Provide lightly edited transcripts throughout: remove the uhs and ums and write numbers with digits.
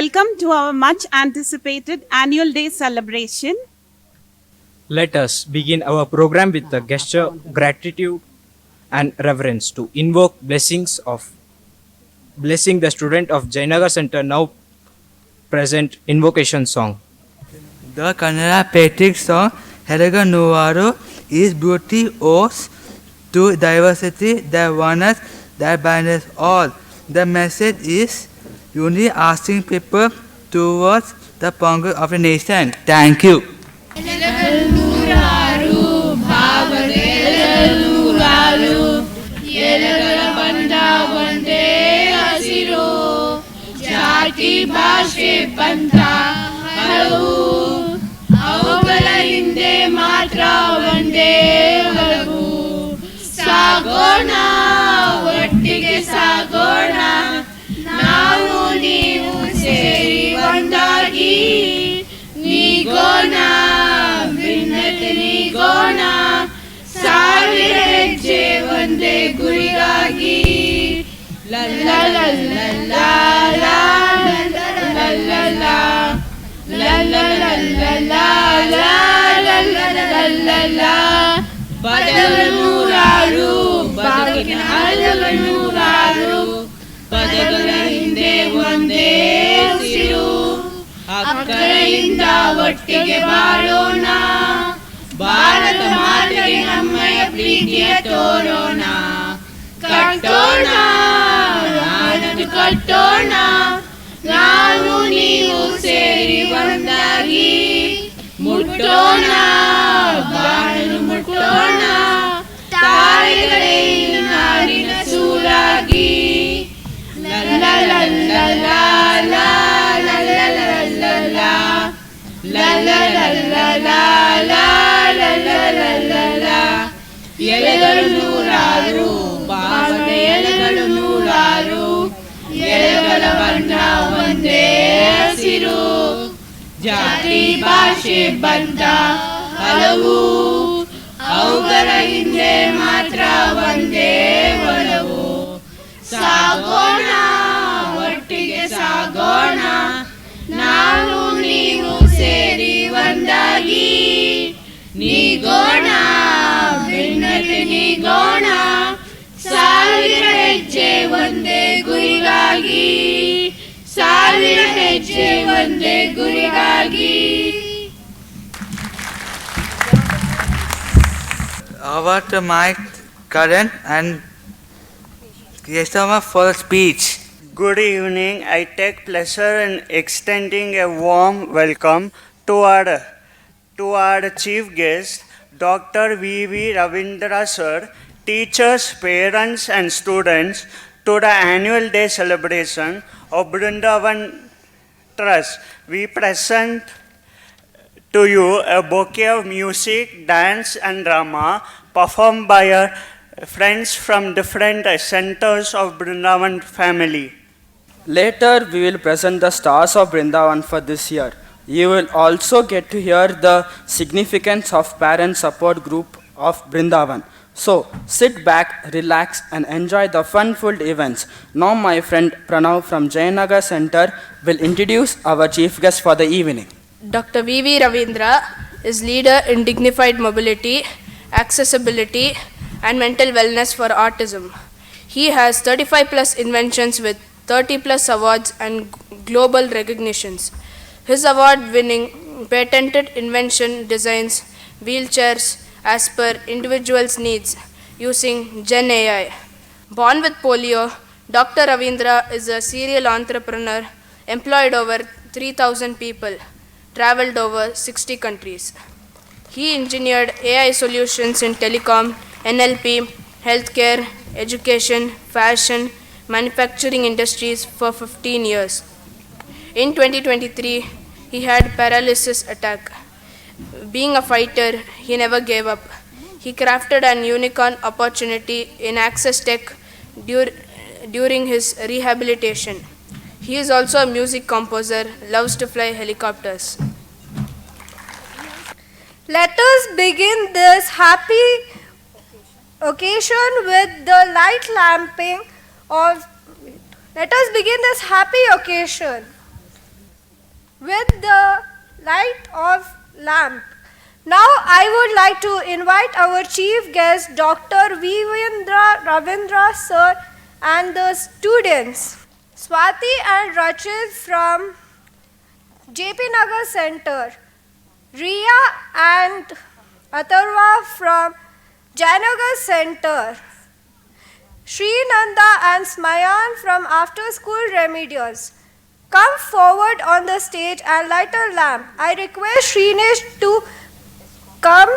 Welcome to our much anticipated annual day celebration. Let us begin our program with a gesture of gratitude and reverence to invoke blessings of blessing the student of Jayanagar Center now present invocation song. The Kannada patriotic song Heraga Nuvaru is beauty owes to diversity that oneness that binds all. The message is unity asking people towards the progress of the nation. Thank you. ನೂರಾರು ಭಾವದೆಲ್ಲರೂ ಎಲೆಗಳ ಬಂದ ಒಂದೇ ಹಸಿರು ಜಾತಿ ಭಾಷೆ ಪಂಥ ಹಲವು ಅವುಗಳ ಹಿಂದೆ ಮಾತ್ರ ಒಂದೇ ಒಲವು ಸಾಗೋಣ ಒಟ್ಟಿಗೆ ಸಾಗೋಣ ನಾವು ನೀವು ಸೇರಿ ಒಂದಾಗಿ ನೀಗೋಣ ಭಿನ್ನತೆ ನೀಗೋಣ ಸಾವಿರ ಹೆಜ್ಜೆ ಒಂದೇ ಗುರಿಗಾಗಿ ಪದಗಳು ನೂರಾರು ಬದುಕಿನ ಅರ್ಥಗಳು ನೂರಾರು ಪದಗಳ ಹಿಂದೆ ಒಂದೇ ಹಸಿರು ಅಕ್ಕರೆಯಿಂದ ಒಟ್ಟಿಗೆ ಬಾಳೋಣ ಭಾರತ ಮಾತೆಗೆ ನಮ್ಮಯ ಪ್ರೀತಿಯ ತೋರೋಣ ಕಟ್ಟೋಣ ನಾನದು ಕಟ್ಟೋಣ ನಾವು ನೀವು ಸೇರಿ ಒಂದಾಗಿ ಮುಟ್ಟೋಣ ಬಾಳನ್ನು ಮುಟ್ಟೋಣ ತಾರೆಗಳೇ ನಾಡಿನ ಸೂರಾಗಿ ಎಲೆಗಳು ನೂರಾರು ಭಾವದ ಎಲೆಗಳು ನೂರಾರು ಎಲೆಗಳ ಬಣ್ಣ ಒಂದೇ ಹಸಿರು ಜಾತಿ ಭಾಷೆ ಬಂದ ಹಲವು ಅವುಗಳ ಹಿಂದೆ ಮಾತ್ರ ಒಂದೇ ಒಲವು ಸಾಗೋಣ ಒಟ್ಟಿಗೆ ಸಾಗೋಣ ನಾವು ನೀವು ಸೇರಿ ಒಂದಾಗಿ ನೀಗೋಣ ಭಿನ್ನತೆ ನೀಗೋಣ ಸಾವಿರ ಹೆಜ್ಜೆ ಒಂದೇ ಗುರಿಗಾಗಿ ಸಾವಿರ ಹೆಜ್ಜೆ ಒಂದೇ ಗುರಿಗಾಗಿ. Over to Mike Karan and Kesava for a speech. Good evening. I take pleasure in extending a warm welcome to our chief guest, Dr. V.V. Ravindra sir, teachers, parents and students to the annual day celebration of Brindavan Trust. We present to you a bouquet of music, dance and drama performed by our friends from different centers of Brindavan family. Later, we will present the stars of Brindavan for this year. You will also get to hear the significance of parent support group of Brindavan. So, sit back, relax and enjoy the fun-filled events. Now, my friend Pranav from Jayanagar Center will introduce our chief guest for the evening. Dr. V.V. Ravindra is leader in dignified mobility, accessibility and mental wellness for autism. He has 35 plus inventions with 30 plus awards and global recognitions. His award-winning patented invention designs wheelchairs as per individuals' needs using Gen AI. Born with polio, Dr. Ravindra is a serial entrepreneur, employed over 3,000 people, traveled over 60 countries. He engineered AI solutions in telecom, NLP, healthcare, education, fashion, manufacturing industries for 15 years. In 2023, he had paralysis attack. Being a fighter, he never gave up. He crafted an unicorn opportunity in access tech during his rehabilitation. He is also a music composer, loves to fly helicopters. Let us begin this happy occasion with the light lamping of. Let us begin this happy occasion with the light of lamp. Now I would like to invite our chief guest, Dr. Ravindra sir, and the students, Swati and Rachit from JP Nagar Center, Riya and Atharva from Jayanagar Center, Sri Nanda and Smayan from After School Remedials. Come forward on the stage and light a lamp. I request Shrinesh to come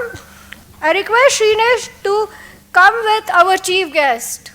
with our chief guest.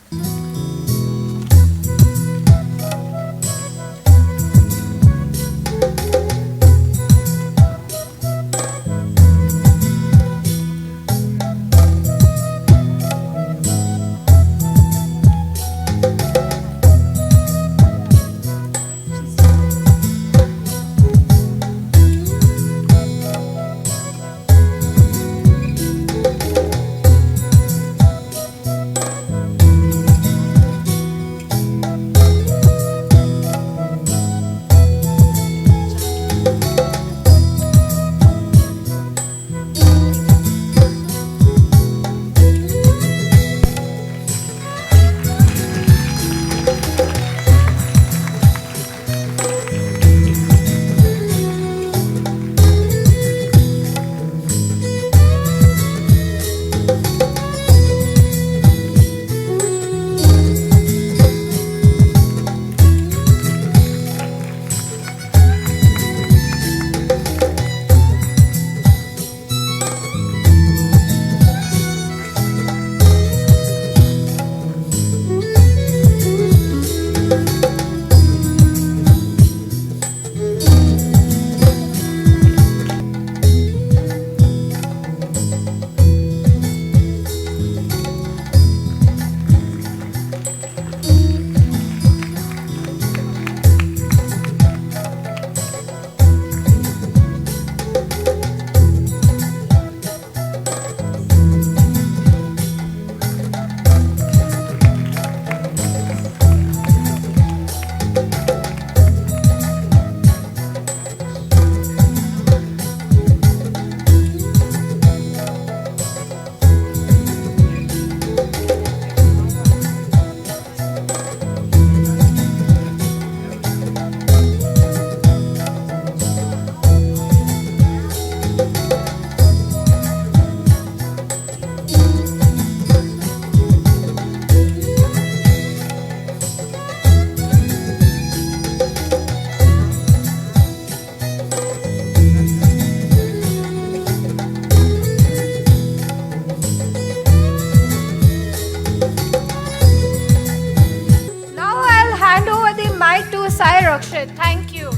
Thank you.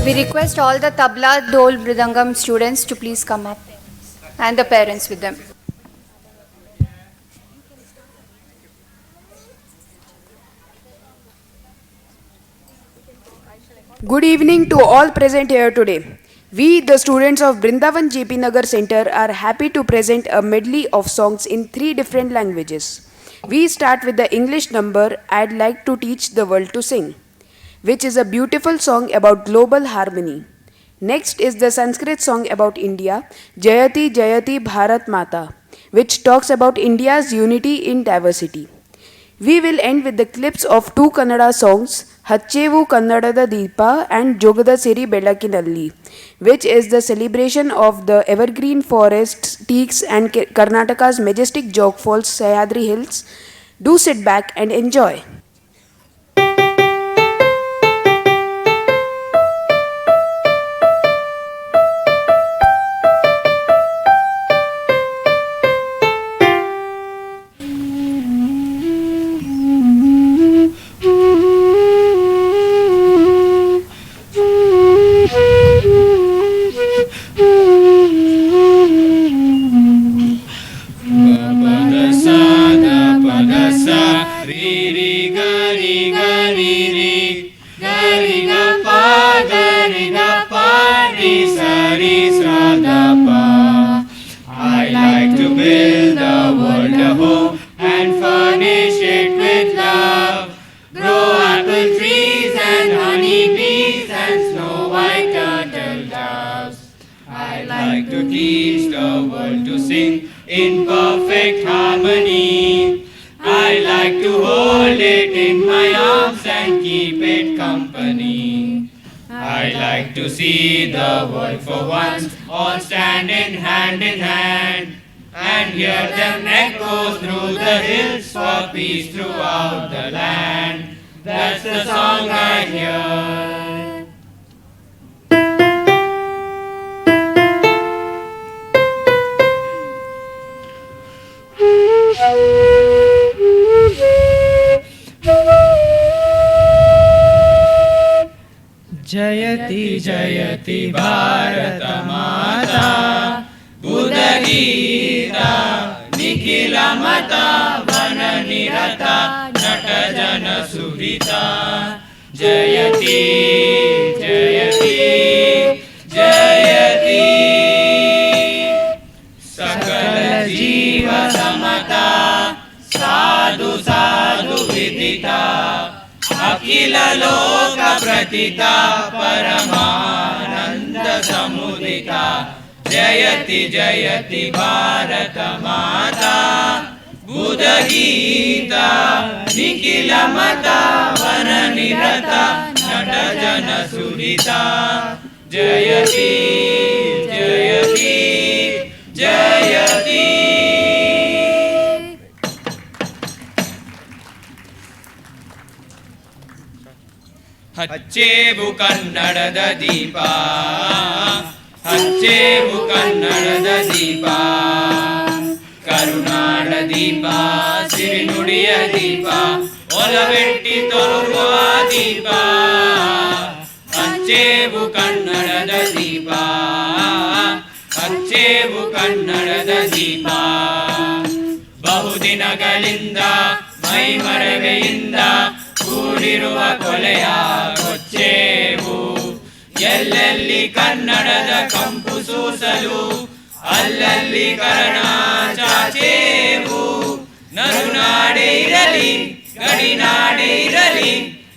We request all the tabla, dol, mridangam students to please come up and the parents with them. Good evening to all present here today. We, the students of Brindavan JP Nagar Center, are happy to present a medley of songs in 3 different languages. We start with the English number I'd Like to Teach the World to Sing, which is a beautiful song about global harmony. Next is the Sanskrit song about India, Jayati Jayati Bharat Mata, which talks about India's unity in diversity. We will end with the clips of 2 Kannada songs, Hacchevu Kannadada Deepa and Jogada Siri Bellakinalli, which is the celebration of the evergreen forests, teaks and Karnataka's majestic jog falls, Sahyadri Hills. Do sit back and enjoy. I like to build a world perfect harmony. I like to hold it in my arms and keep it company. I like to see the world for once all standing hand in hand, and hear them echo through the hills for peace throughout the land. That's the song I hear. जयति जयति भारत माता बुधगीता निखिल मता one निरता नट जन सुरिता जयति जयति जयति सकल जीव समता साधु साधु विदिता अखिल लोक प्रतिता परमानंद समुदिता जयति जयति भारत माता बुध गीता निखिल मता वन निरता नट जन सुरिता जयति जयति जयति ಹಚ್ಚೇವು ಕನ್ನಡದ ದೀಪ ಹಚ್ಚೇವು ಕನ್ನಡದ ದೀಪ ಕರುನಾಡ ದೀಪ ಸಿರಿನುಡಿಯ ದೀಪ ಒಲವೆಟ್ಟಿ ತೋರುವ ದೀಪ ಹಚ್ಚೇವು ಕನ್ನಡದ ದೀಪ ಹಚ್ಚೇವು ಕನ್ನಡದ ದೀಪ ಬಹುದಿನಗಳಿಂದ ಮೈಮರವೆಯಿಂದ ಕೂಡಿರುವ ಕೊಲೆಯ ಕೊಚ್ಚೇವು ಎಲ್ಲೆಲ್ಲಿ ಕನ್ನಡದ ಕಂಪು ಸೂಸಲು ಅಲ್ಲಲ್ಲಿ ಕರ್ಣ ಚಾಚೇವು ನರುನಾಡೆ ಇರಲಿ ಗಡಿನಾಡೆ ಇರಲಿ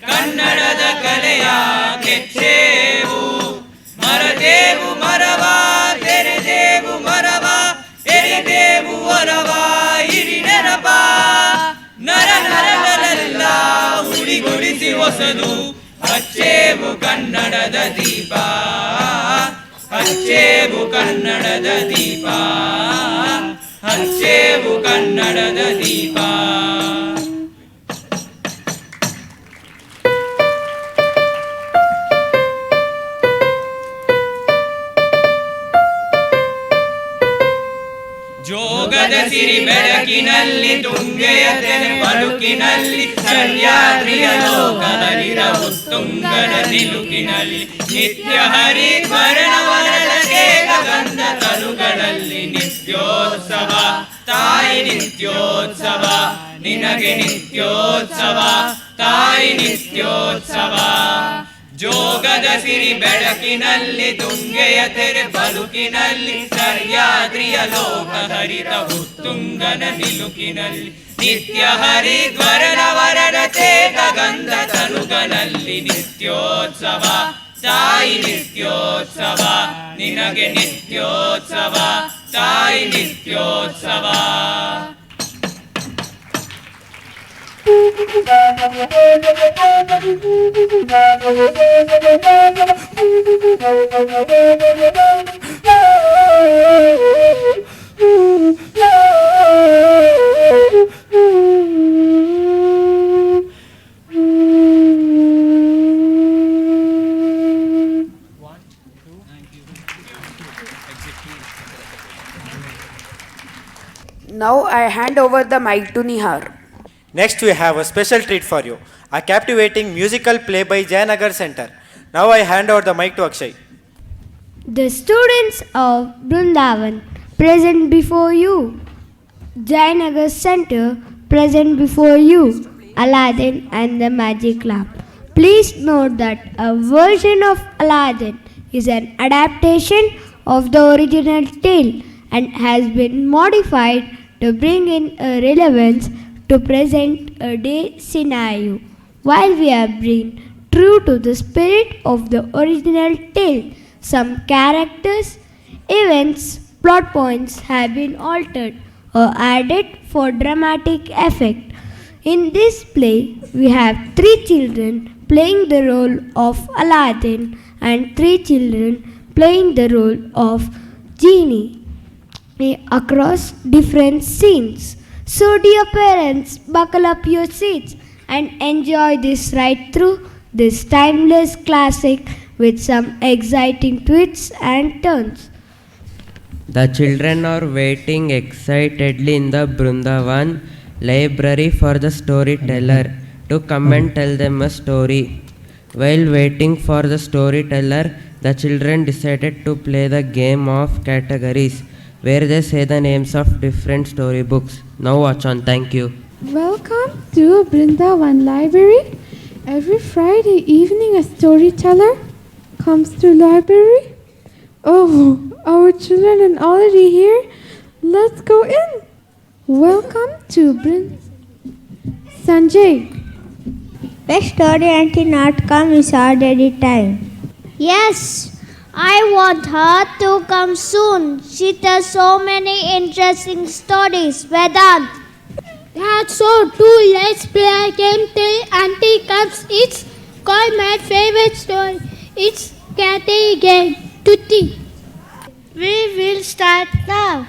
ಕನ್ನಡದ ಕಲೆಯ ಕೆಚ್ಚೇವು ಮರದೇವು ಮರವ ತೆರೆದೇವು ಮರವ ಎರೆದೇವು ಒರವ ಇರಿ ನೆನಪ ನರ ನರಗಳೆಲ್ಲ ಹುಡಿಗುಡಿಸಿ ಹೊಸದು ಹಚ್ಚೇವು ಕನ್ನಡದ ದೀಪ ಹಚ್ಚೇವು ಕನ್ನಡದ ದೀಪ ಹಚ್ಚೇವು ಕನ್ನಡದ ದೀಪ ಜೋಗದ ಸಿರಿ ಬೆಳಕಿನಲ್ಲಿ ತುಂಗೆಯ ತೆನೆ ಬದುಕಿನಲ್ಲಿ ಸಹ್ಯಾದ್ರಿಯ ಲೋಕದಲ್ಲಿರ ಉತ್ತುಂಗದ ನಿಲುಕಿನಲ್ಲಿ ನಿತ್ಯ ಹರಿದ್ವರ್ಣವರಳ ಗಂಧ ತನುಗಳಲ್ಲಿ ನಿತ್ಯೋತ್ಸವ ತಾಯಿ ನಿತ್ಯೋತ್ಸವ ನಿನಗೆ ನಿತ್ಯೋತ್ಸವ ತಾಯಿ ನಿತ್ಯೋತ್ಸವ ಜೋಗದ ಸಿರಿ ಬೆಳಕಿನಲ್ಲಿ ತುಂಗೆಯ ತೆರೆ ಬದುಕಿನಲ್ಲಿ ಸಹ್ಯಾದ್ರಿಯ ಲೋಕ ಹರಿತ ಉತ್ತುಂಗನ ನಿಲುಕಿನಲ್ಲಿ ನಿತ್ಯ ಹರಿದ್ವರ್ಣವರಣ ತೇಗ ಗಂಧ ತನುಗಳಲ್ಲಿ ನಿತ್ಯೋತ್ಸವ ತಾಯಿ ನಿತ್ಯೋತ್ಸವ ನಿನಗೆ ನಿತ್ಯೋತ್ಸವ ತಾಯಿ ನಿತ್ಯೋತ್ಸವ Now I hand over the mic to Nihar. Next we have a special treat for you, a captivating musical play by Jayanagar Center. Now I hand over the mic to Akshay. The students of Brindavan present before you. Jayanagar Center present before you. Aladdin and the Magic Lamp. Please note that a version of Aladdin is an adaptation of the original tale and has been modified to bring in a relevance to present a day scenario. While we have been true to the spirit of the original tale, some characters, events, plot points have been altered or added for dramatic effect. In this play, we have three children playing the role of Aladdin and three children playing the role of Genie across different scenes. So, dear parents, buckle up your seats and enjoy this ride through this timeless classic with some exciting twists and turns. The children are waiting excitedly in the Brindavan library for the storyteller to come and tell them a story. While waiting for the storyteller, the children decided to play the game of categories where they say the names of different storybooks. Now watch on. Thank you. Welcome to Brindavan Library. Every Friday evening a storyteller comes to library. Oh, our children are already here. Let's go in. Welcome to Sanjay. The story until not come is already time. Yes, I want her to come soon. She tells so many interesting stories. Vedant. That's so too. Let's play a game till Auntie comes. It's called my favorite story. It's category game. Tutti. We will start now.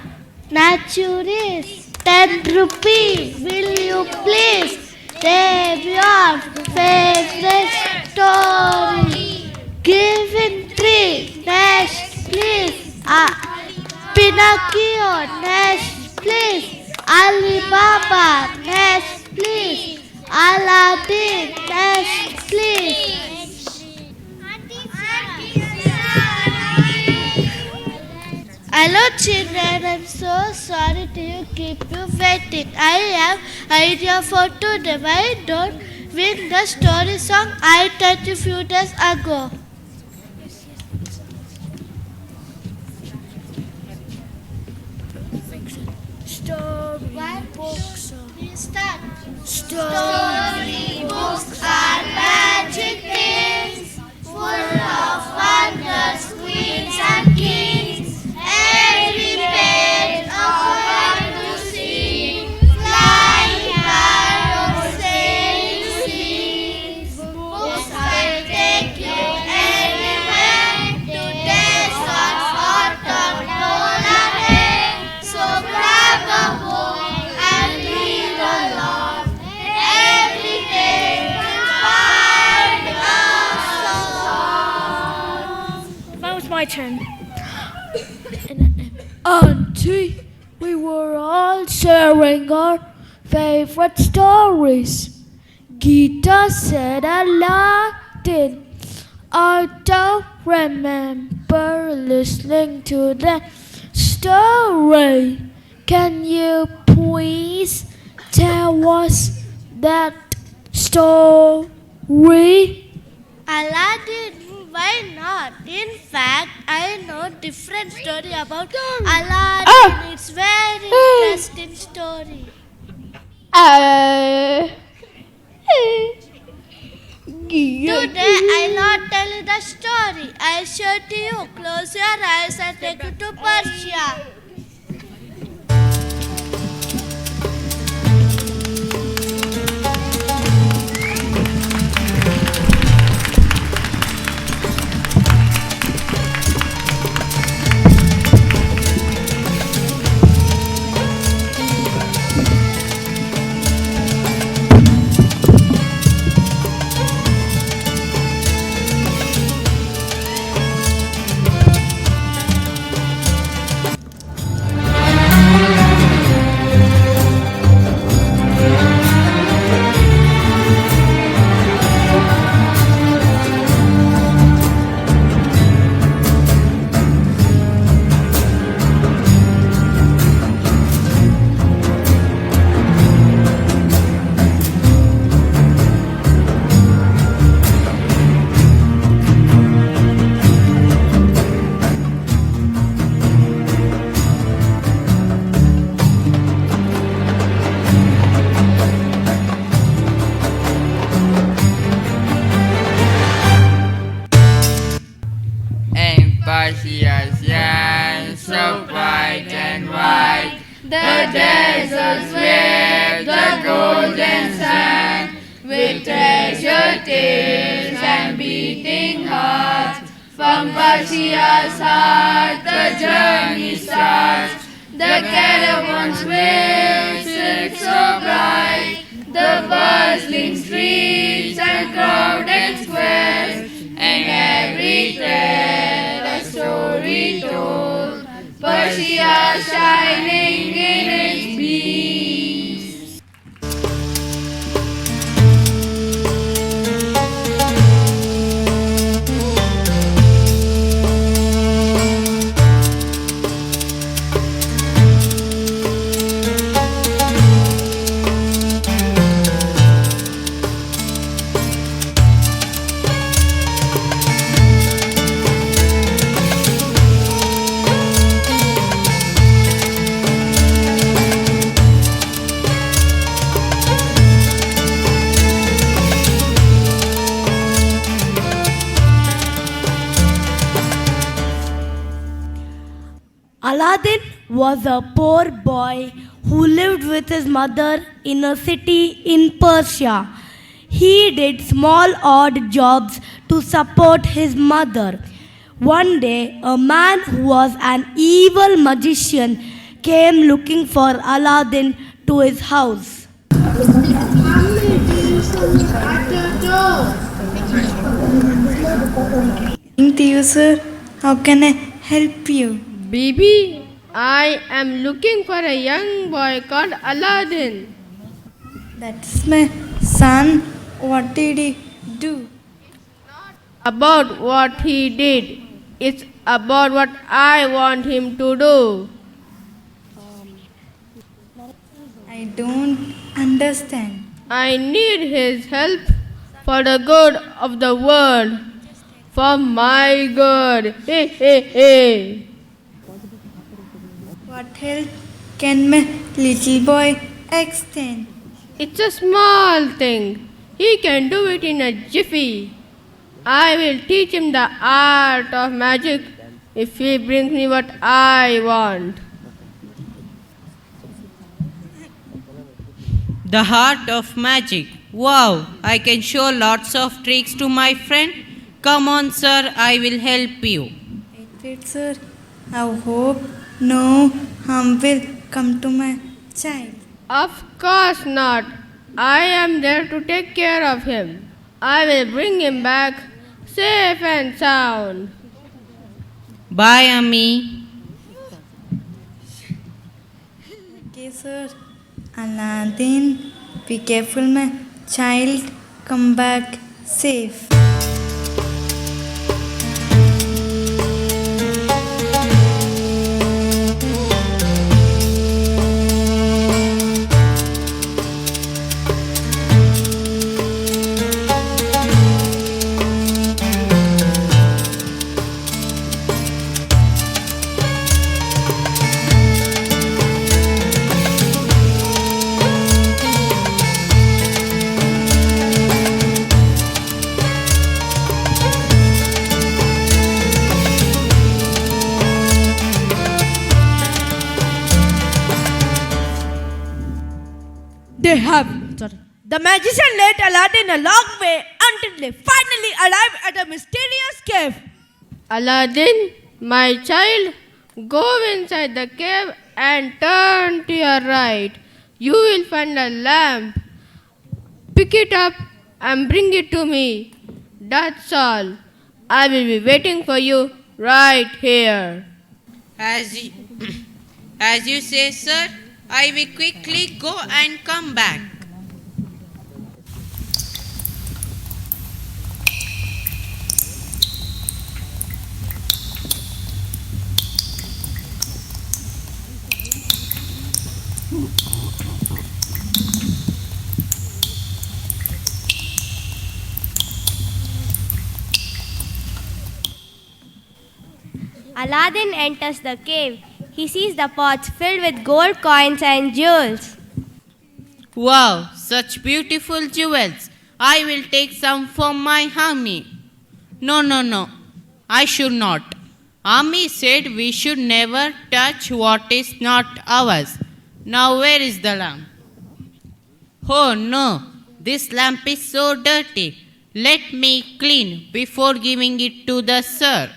Naturist. 10 rupees. Will you please? Name your favorite story. Given tree. Next please. Pinocchio. Next please. Alibaba. Next please. Aladdin. Next please. Hello children, I'm so sorry to keep you waiting. I have idea for today. Why don't win the story song I taught you few days ago? Story books. Start. Story books are magic things, full of wonders, queens and kings. Every page of one to see, flying arrows, sailing seas. Books will take you anywhere to taste of autumn polar air. So grab a book and read along. Every day you'll find a song. Now it's my turn. Auntie, we were all sharing our favorite stories. Gita said Aladdin. I don't remember listening to that story. Can you please tell us that story? Aladdin, why not? In fact, I know different story about Aladdin. It's very interesting story. Today I'll not tell you the story. I'll show it to you. Close your eyes and take you to Persia. treasures where the golden sand, with treasure tales and beating hearts. From Persia's heart the journey starts. The caravans wave silk so bright, the bustling streets and crowded squares, and every thread a story told. Persia shining in its beams. Aladdin was a poor boy who lived with his mother in a city in Persia. He did small odd jobs to support his mother. One day, a man who was an evil magician came looking for Aladdin to his house. To you, sir. How can I help you? Baby, I am looking for a young boy called Aladdin. That's my son. What did he do? About what he did. It's about what I want him to do. I don't understand. I need his help for the good of the world. For my good. Hey, hey, hey. What help can my little boy extend? It's a small thing. He can do it in a jiffy. I will teach him the art of magic if he brings me what I want. The art of magic. Wow, I can show lots of tricks to my friend. Come on, sir, I will help you. Wait, sir. I hope no harm will come to my child. Of course not. I am there to take care of him. I will bring him back safe and sound. Bye, Ami. Okay, sir. Aladdin, be careful, my child. Come back safe. The magician led Aladdin a long way until they finally arrived at a mysterious cave. Aladdin, my child, go inside the cave and turn to your right. You will find a lamp. Pick it up and bring it to me. That's all. I will be waiting for you right here. As you say, sir, I will quickly go and come back. Aladdin enters the cave. He sees the pots filled with gold coins and jewels. Wow, such beautiful jewels. I will take some for my Ami. No. I should not. Ami said we should never touch what is not ours. Now where is the lamp? Oh no, this lamp is so dirty. Let me clean before giving it to the sir.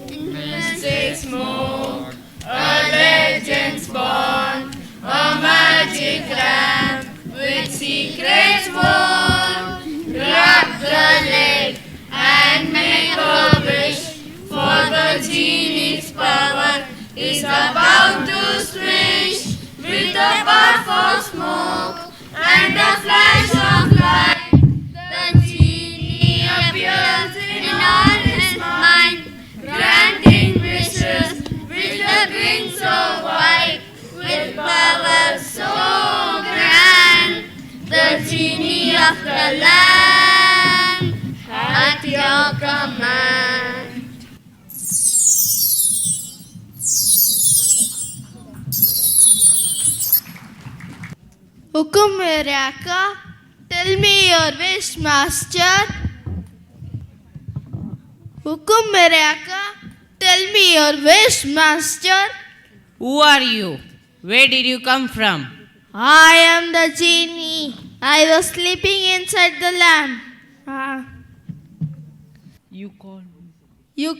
Mystic smoke, a legend's born, a magic lamp with secrets warm. Grab the leg and make a wish, for the genie's power is about to swish. With a puff of smoke and a flash of light, the genie appears in all his mind, granting wishes with a grin so white, with power so grand. The genie of the land at your command. Hukum mere Akka, tell me your wish, master. Hukum mere Akka, tell me your wish, master. Who are you? Where did you come from? I am the genie. I was sleeping inside the lamp. You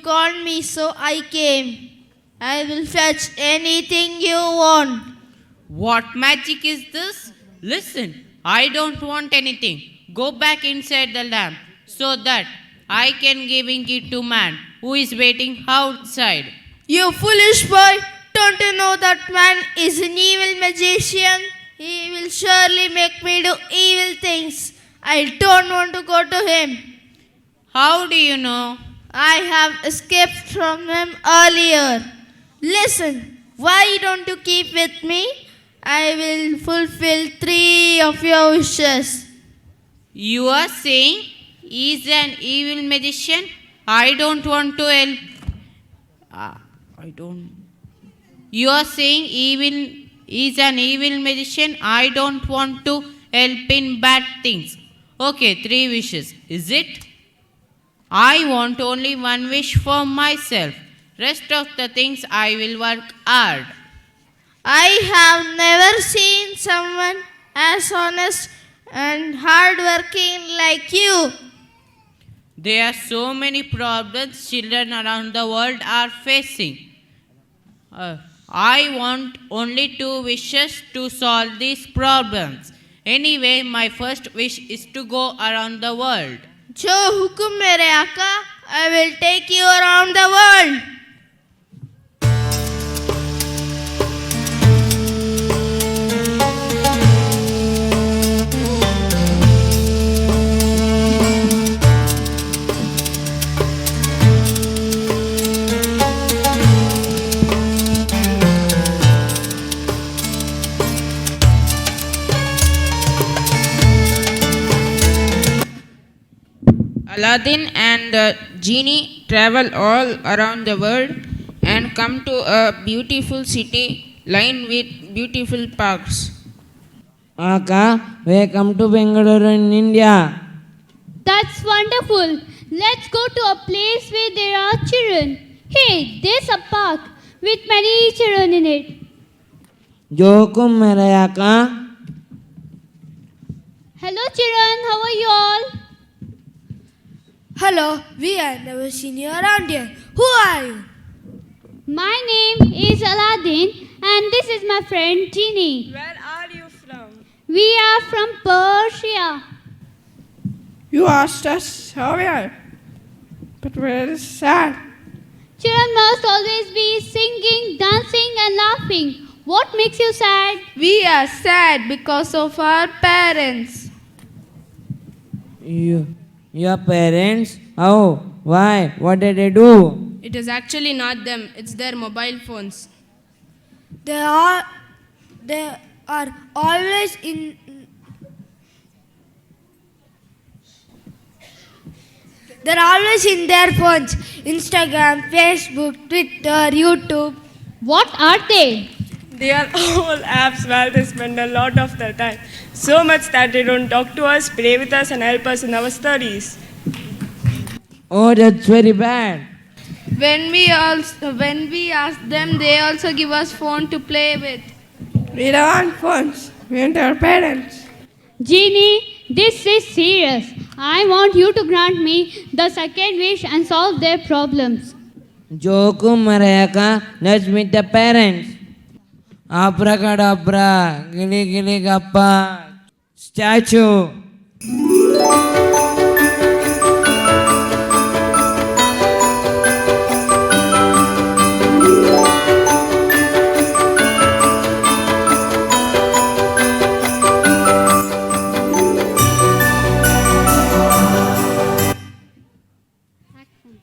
called me, so I came. I will fetch anything you want. What magic is this? Listen, I don't want anything. Go back inside the lamp so that I can giving it to man who is waiting outside. You foolish boy, don't you know that man is an evil magician? He will surely make me do evil things. I don't want to go to him. How do you know? I have escaped from him earlier. Listen, why don't you keep with me? I will fulfill 3 of your wishes. You are saying he is an evil magician? I don't want to help. You are saying he is an evil magician. I don't want to help in bad things. Okay, 3 wishes. Is it? I want only 1 wish for myself. Rest of the things I will work hard. I have never seen someone as honest and hardworking like you. There are so many problems children around the world are facing. I want only 2 wishes to solve these problems. Anyway, my first wish is to go around the world. Jo hukum mere Akka, I will take you around the world. Aladdin and the genie travel all around the world and come to a beautiful city lined with beautiful parks. Akka, we come to Bengaluru in India. That's wonderful. Let's go to a place where there are children. Hey, there's a park with many children in it. Jokum mere Akka. Hello children, how are you all? Hello, we have never seen you around here. Who are you? My name is Aladdin and this is my friend Genie. Where are you from? We are from Persia. You asked us how we are, but we're sad. Children must always be singing, dancing and laughing. What makes you sad? We are sad because of our parents. Your parents? How? Why? What did they do? It is actually not them, it's their mobile phones. They are always in They're always in their phones. Instagram, Facebook, Twitter, YouTube. What are they? They are all apps where they spend a lot of their time. So much that they don't talk to us, play with us and help us in our studies. Oh, that's very bad. When we ask them, they also give us phone to play with. We don't want phones. We want our parents. Genie, this is serious. I want you to grant me the second wish and solve their problems. Joku Marayaka, let's meet the parents. Abracadabra, gili gili gappa, statue.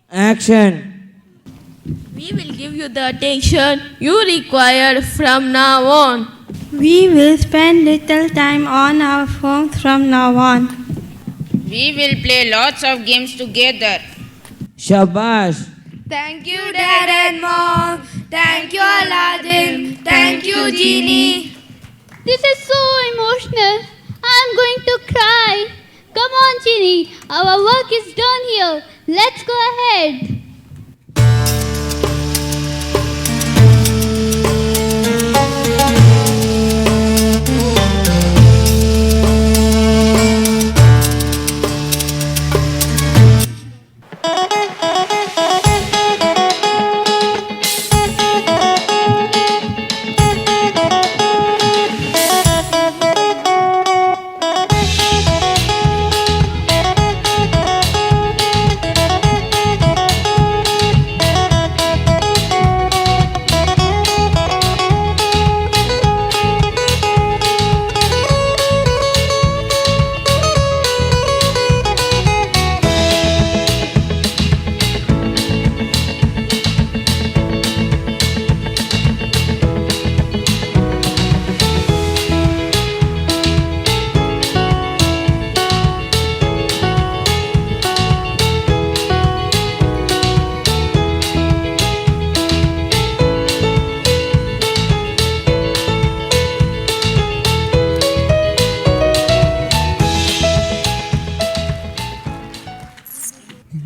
Action. We will give you the attention you require from now on. We will spend little time on our phones from now on. We will play lots of games together. Shabash. Thank you, Dad and Mom. Thank you, Aladdin. Thank you, Genie. This is so emotional. I'm going to cry. Come on, Genie. Our work is done here. Let's go ahead.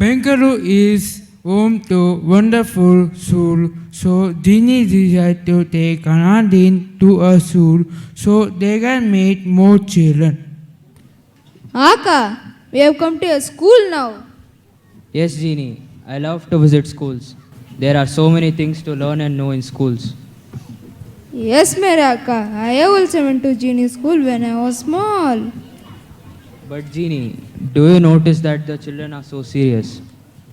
Bengaluru is home to wonderful school, so Genie decided to take Aladdin to a school so they can meet more children. Aka, we have come to a school now. Yes, Genie. I love to visit schools. There are so many things to learn and know in schools. Yes, Meraka. I also went to Genie school when I was small. But Genie, do you notice that the children are so serious?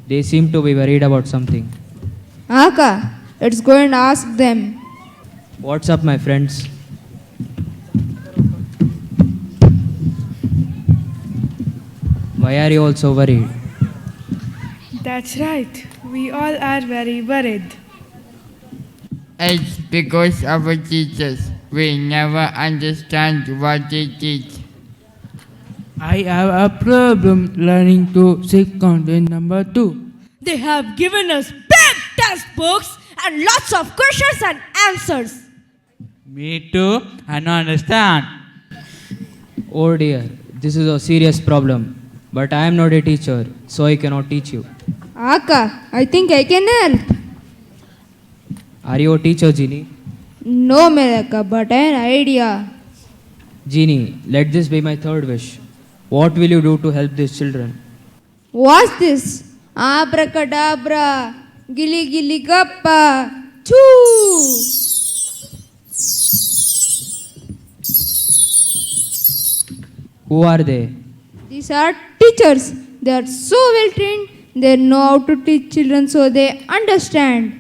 They seem to be worried about something. Aka, let's go and ask them. What's up, my friends? Why are you all so worried? That's right. We all are very worried. It's because our teachers, we never understand what they teach. I have a problem learning to sit content number 2. They have given us big textbooks and lots of questions and answers. Me too, I don't understand. Oh dear, this is a serious problem. But I am not a teacher, so I cannot teach you. Aka, I think I can help. Are you a teacher, Genie? No, Meraka, but an idea. Genie, let this be my third wish. What will you do to help these children? What's this? Abracadabra, gili gili gappa, choo! Who are they? These are teachers. They are so well trained. They know how to teach children so they understand.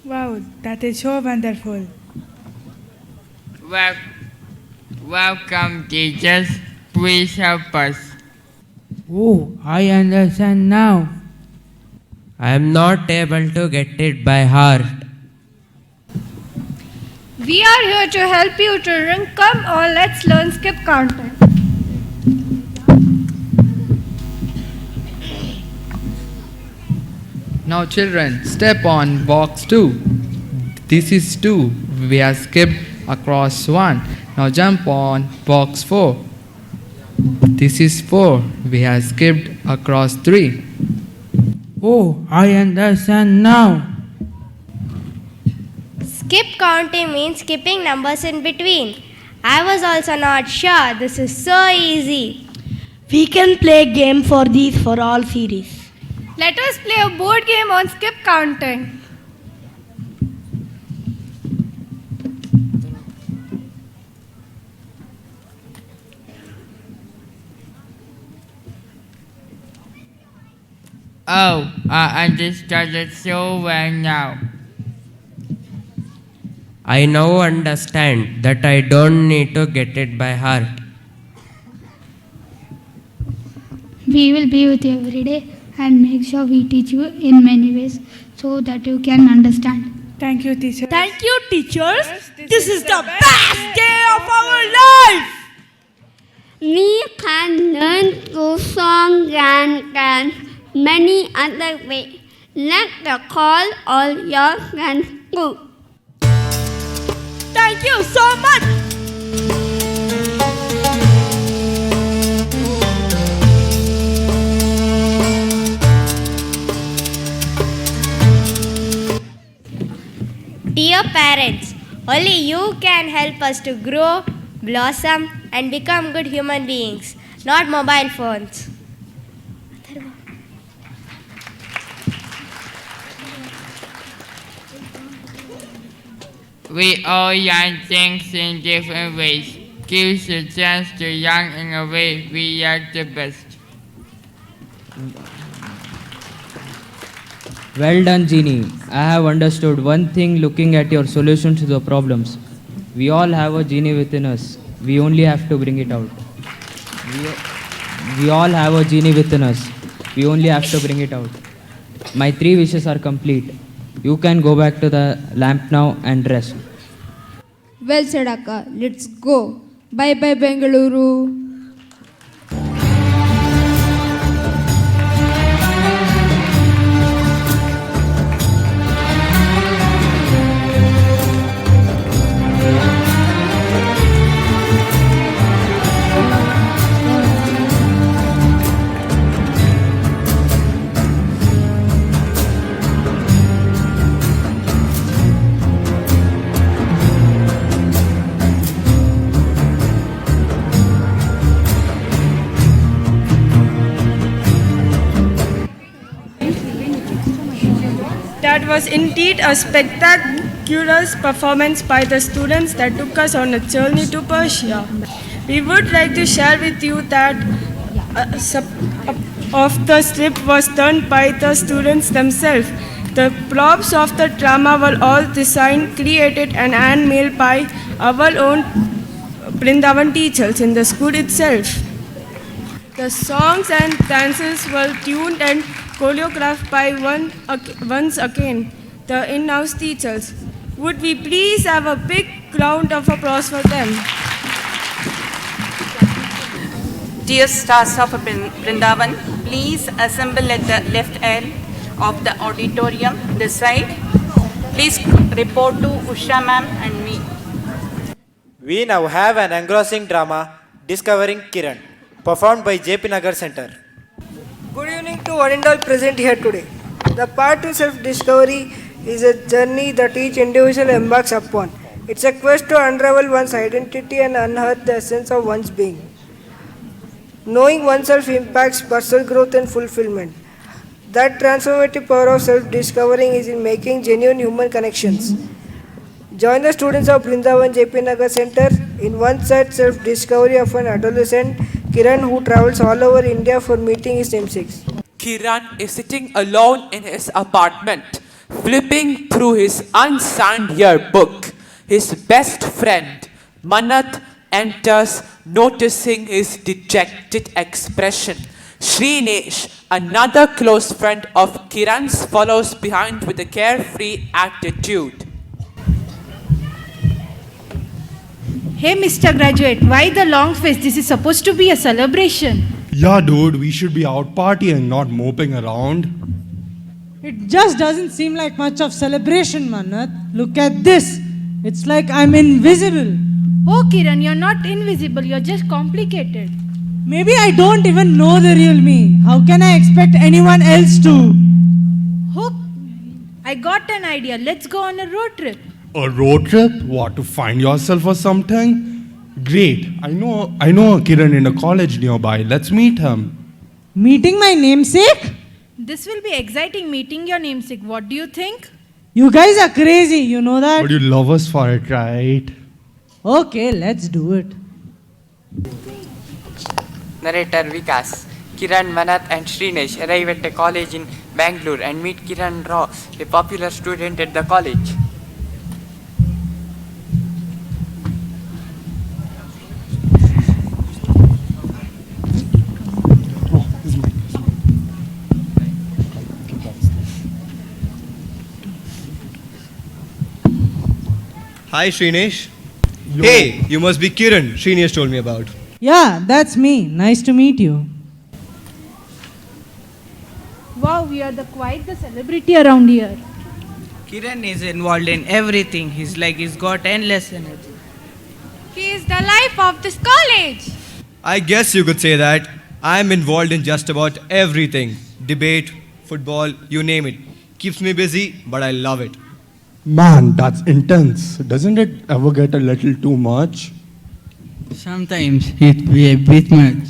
Wow, that is so wonderful. Welcome, teachers. Please help us. Oh, I understand now. I am not able to get it by heart. We are here to help you children. Come on, let's learn skip counting. Now children, step on box 2. This is 2. We have skipped across 1. Now jump on box 4. This is 4. We have skipped across 3. Oh, I understand now. Skip counting means skipping numbers in between. I was also not sure. This is so easy. We can play a game for these for all series. Let us play a board game on skip counting. Oh, I understand it so well now. I now understand that I don't need to get it by heart. We will be with you every day and make sure we teach you in many ways so that you can understand. Thank you, teacher. Thank you, teachers. This is the best day of our life. We can learn to song and dance many other ways. Let the call all your friends too. Thank you so much. Dear parents, only you can help us to grow, blossom, and become good human beings, not mobile phones. We all learn things in different ways. Gives a chance to learn in a way we like the best. Well done, Jeannie. I have understood one thing looking at your solutions to the problems. We all have a genie within us. We only have to bring it out. We all have a genie within us. We only have to bring it out. My 3 wishes are complete. You can go back to the lamp now and rest. Well said, Akka. Let's go. Bye bye, Bengaluru. That was indeed a spectacular performance by the students that took us on a journey to Persia. We would like to share with you that of the strip was done by the students themselves. The props of the drama were all designed, created and handmade by our own Brindavan teachers in the school itself. The songs and dances were tuned and choreographed by once again the in-house teachers. Would we please have a big round of applause for them? Dear stars of Brindavan, please assemble at the left end of the auditorium, this side. Please report to Usha ma'am and me. We now have an engrossing drama, Discovering Kiran, performed by JP Nagar Center. Good evening to one and all present here today. The path to self-discovery is a journey that each individual embarks upon. It's a quest to unravel one's identity and unearth the essence of one's being. Knowing oneself impacts personal growth and fulfillment. That transformative power of self-discovering is in making genuine human connections. Join the students of Brindavan JP Nagar Center in one set self-discovery of an adolescent, Kiran, who travels all over India for meeting his namesakes. Kiran is sitting alone in his apartment, flipping through his unsigned yearbook. His best friend, Manat, enters, noticing his dejected expression. Shrinesh, another close friend of Kiran's, follows behind with a carefree attitude. Hey, Mr. Graduate, why the long face? This is supposed to be a celebration. Yeah, dude, we should be out partying, not moping around. It just doesn't seem like much of celebration, Manat. Look at this. It's like I'm invisible. Oh, Kiran, you're not invisible. You're just complicated. Maybe I don't even know the real me. How can I expect anyone else to? Oh, I got an idea. Let's go on a road trip. A road trip? What, to find yourself or something? Great. I know a Kiran in a college nearby. Let's meet him. Meeting my namesake? This will be exciting meeting your namesake. What do you think? You guys are crazy, you know that? But you love us for it, right? Okay, let's do it. Narrator Vikas. Kiran, Manath and Srinesh arrive at a college in Bangalore and meet Kiran Rao, a popular student at the college. Hi Srinesh. Hey, you must be Kiran, Srinesh told me about. Yeah, that's me. Nice to meet you. Wow, we are quite the celebrity around here. Kiran is involved in everything. He's got endless energy. He is the life of this college. I guess you could say that. I'm involved in just about everything. Debate, football, you name it. Keeps me busy, but I love it. Man, that's intense. Doesn't it ever get a little too much? Sometimes it be a bit much.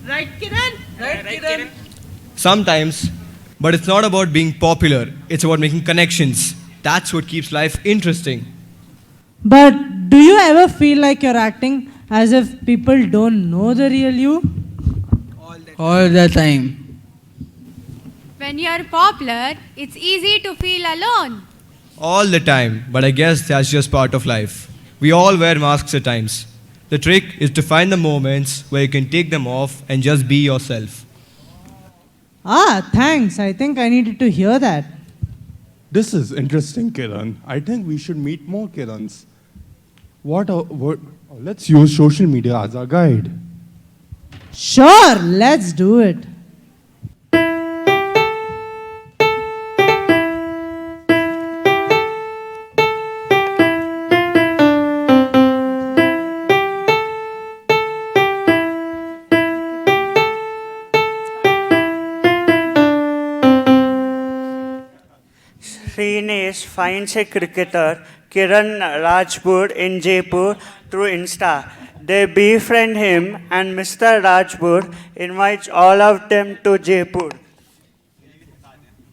Right, Kiran? Right, Kiran? Sometimes, but it's not about being popular. It's about making connections. That's what keeps life interesting. But do you ever feel like you're acting as if people don't know the real you? All the time. When you are popular, it's easy to feel alone. All the time, but I guess that's just part of life. We all wear masks at times. The trick is to find the moments where you can take them off and just be yourself. Ah, thanks. I think I needed to hear that. This is interesting, Kiran. I think we should meet more Kirans. Let's use social media as our guide. Sure, let's do it. Srinesh finds a cricketer, Kiran Rajpur, in Jaipur through Insta. They befriend him and Mr. Rajpur invites all of them to Jaipur.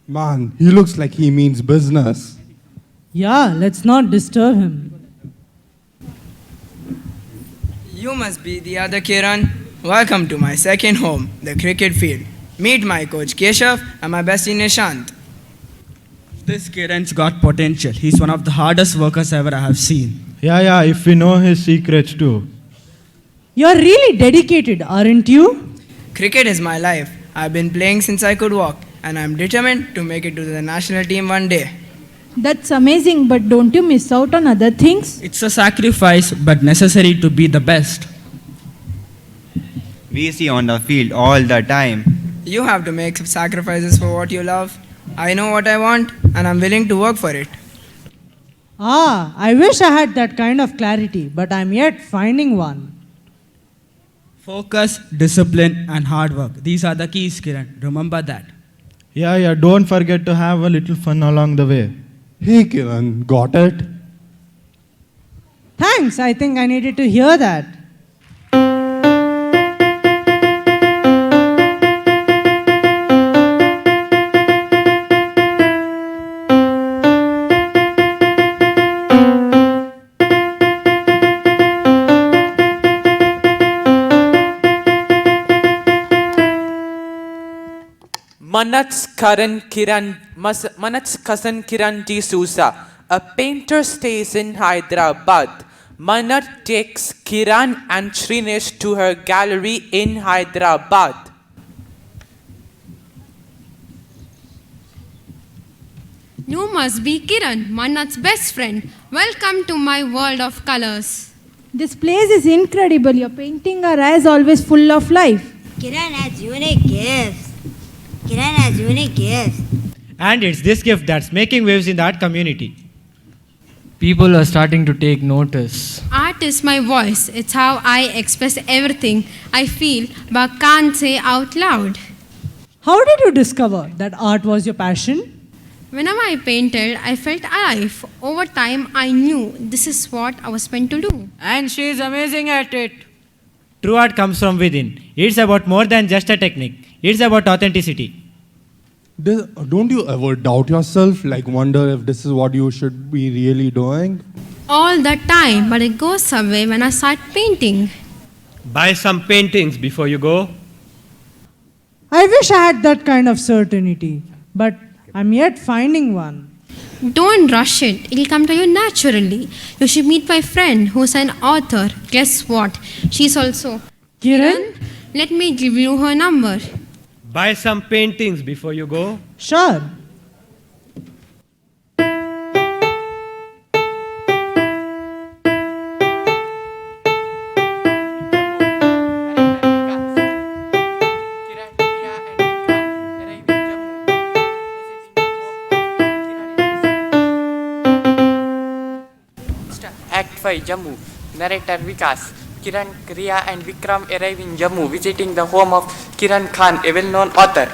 Man, he looks like he means business. Yeah, let's not disturb him. You must be the other Kiran. Welcome to my second home, the cricket field. Meet my coach Keshav and my bestie Nishant. This Kiran's got potential. He's one of the hardest workers ever I have seen. Yeah, if we know his secrets too. You're really dedicated, aren't you? Cricket is my life. I've been playing since I could walk, and I'm determined to make it to the national team one day. That's amazing, but don't you miss out on other things? It's a sacrifice, but necessary to be the best. We see on the field all the time. You have to make sacrifices for what you love. I know what I want, and I'm willing to work for it. Ah, I wish I had that kind of clarity, but I'm yet finding one. Focus, discipline, and hard work. These are the keys, Kiran. Remember that. Yeah, don't forget to have a little fun along the way. Hey, Kiran, got it? Thanks, I think I needed to hear that. Manath's cousin Kiran D'Souza, a painter, stays in Hyderabad. Manath takes Kiran and Srinesh to her gallery in Hyderabad. You must be Kiran, Manath's best friend. Welcome to my world of colors. This place is incredible. Your paintings are as always full of life. Kiran has unique gifts. Kiran has unique gifts. And it's this gift that's making waves in that community. People are starting to take notice. Art is my voice. It's how I express everything I feel but can't say out loud. How did you discover that art was your passion? Whenever I painted, I felt alive. Over time, I knew this is what I was meant to do. And she is amazing at it. True art comes from within. It's about more than just a technique. It's about authenticity. Don't you ever doubt yourself, like wonder if this is what you should be really doing? All the time, but it goes away when I start painting. Buy some paintings before you go. I wish I had that kind of certainty, but I'm yet finding one. Don't rush it. It'll come to you naturally. You should meet my friend who's an author. Guess what? She's also Kiran? Let me give you her number. Buy some paintings before you go. Sure. Act 5 Jammu. Narrator Vikas. Kiran, Kriya and Vikram arrive in Jammu, visiting the home of Kiran Khan, a well-known author.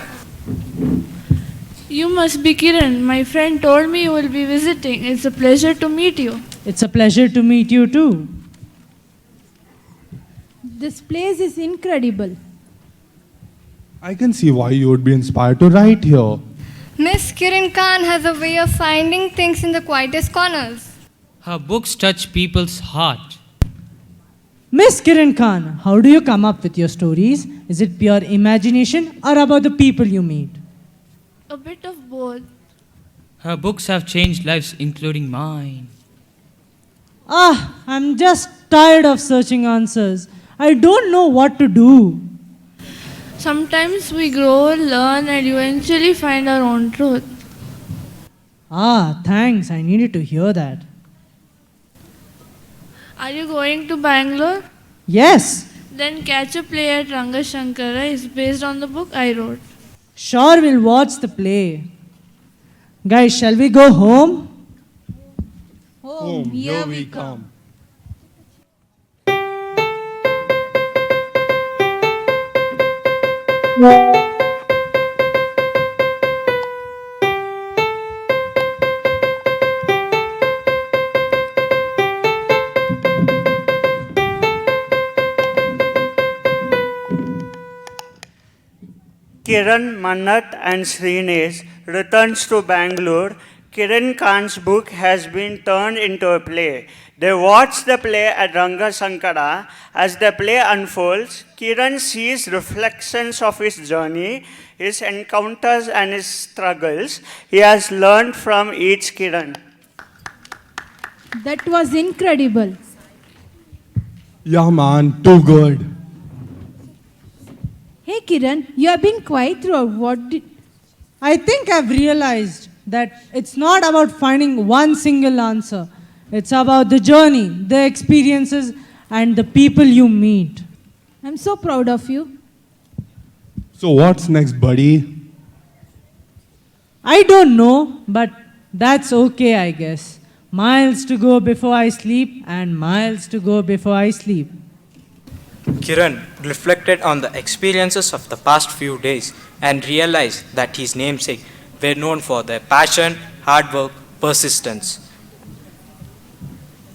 You must be Kiran. My friend told me you will be visiting. It's a pleasure to meet you. It's a pleasure to meet you too. This place is incredible. I can see why you would be inspired to write here. Miss Kiran Khan has a way of finding things in the quietest corners. Her books touch people's heart. Miss Kiran Khan, how do you come up with your stories? Is it pure imagination or about the people you meet? A bit of both. Her books have changed lives, including mine. I'm just tired of searching answers. I don't know what to do. Sometimes we grow, learn, and eventually find our own truth. Thanks. I needed to hear that. Are you going to Bangalore? Yes. Then catch a play at Rangashankara. It's based on the book I wrote. Sure, we'll watch the play. Guys, shall we go home? Home, here we come. Kiran, Mannat and Srinesh returns to Bangalore. Kiran Khan's book has been turned into a play. They watch the play at Rangasankara. As the play unfolds, Kiran sees reflections of his journey, his encounters and his struggles. He has learned from each Kiran. That was incredible. Yeah, man, too good. Hey Kiran, you have been quiet throughout. I think I've realized that it's not about finding one single answer. It's about the journey, the experiences, and the people you meet. I'm so proud of you. So what's next, buddy? I don't know, but that's okay, I guess. Miles to go before I sleep, and miles to go before I sleep. Kiran reflected on the experiences of the past few days and realized that his namesake were known for their passion, hard work, persistence,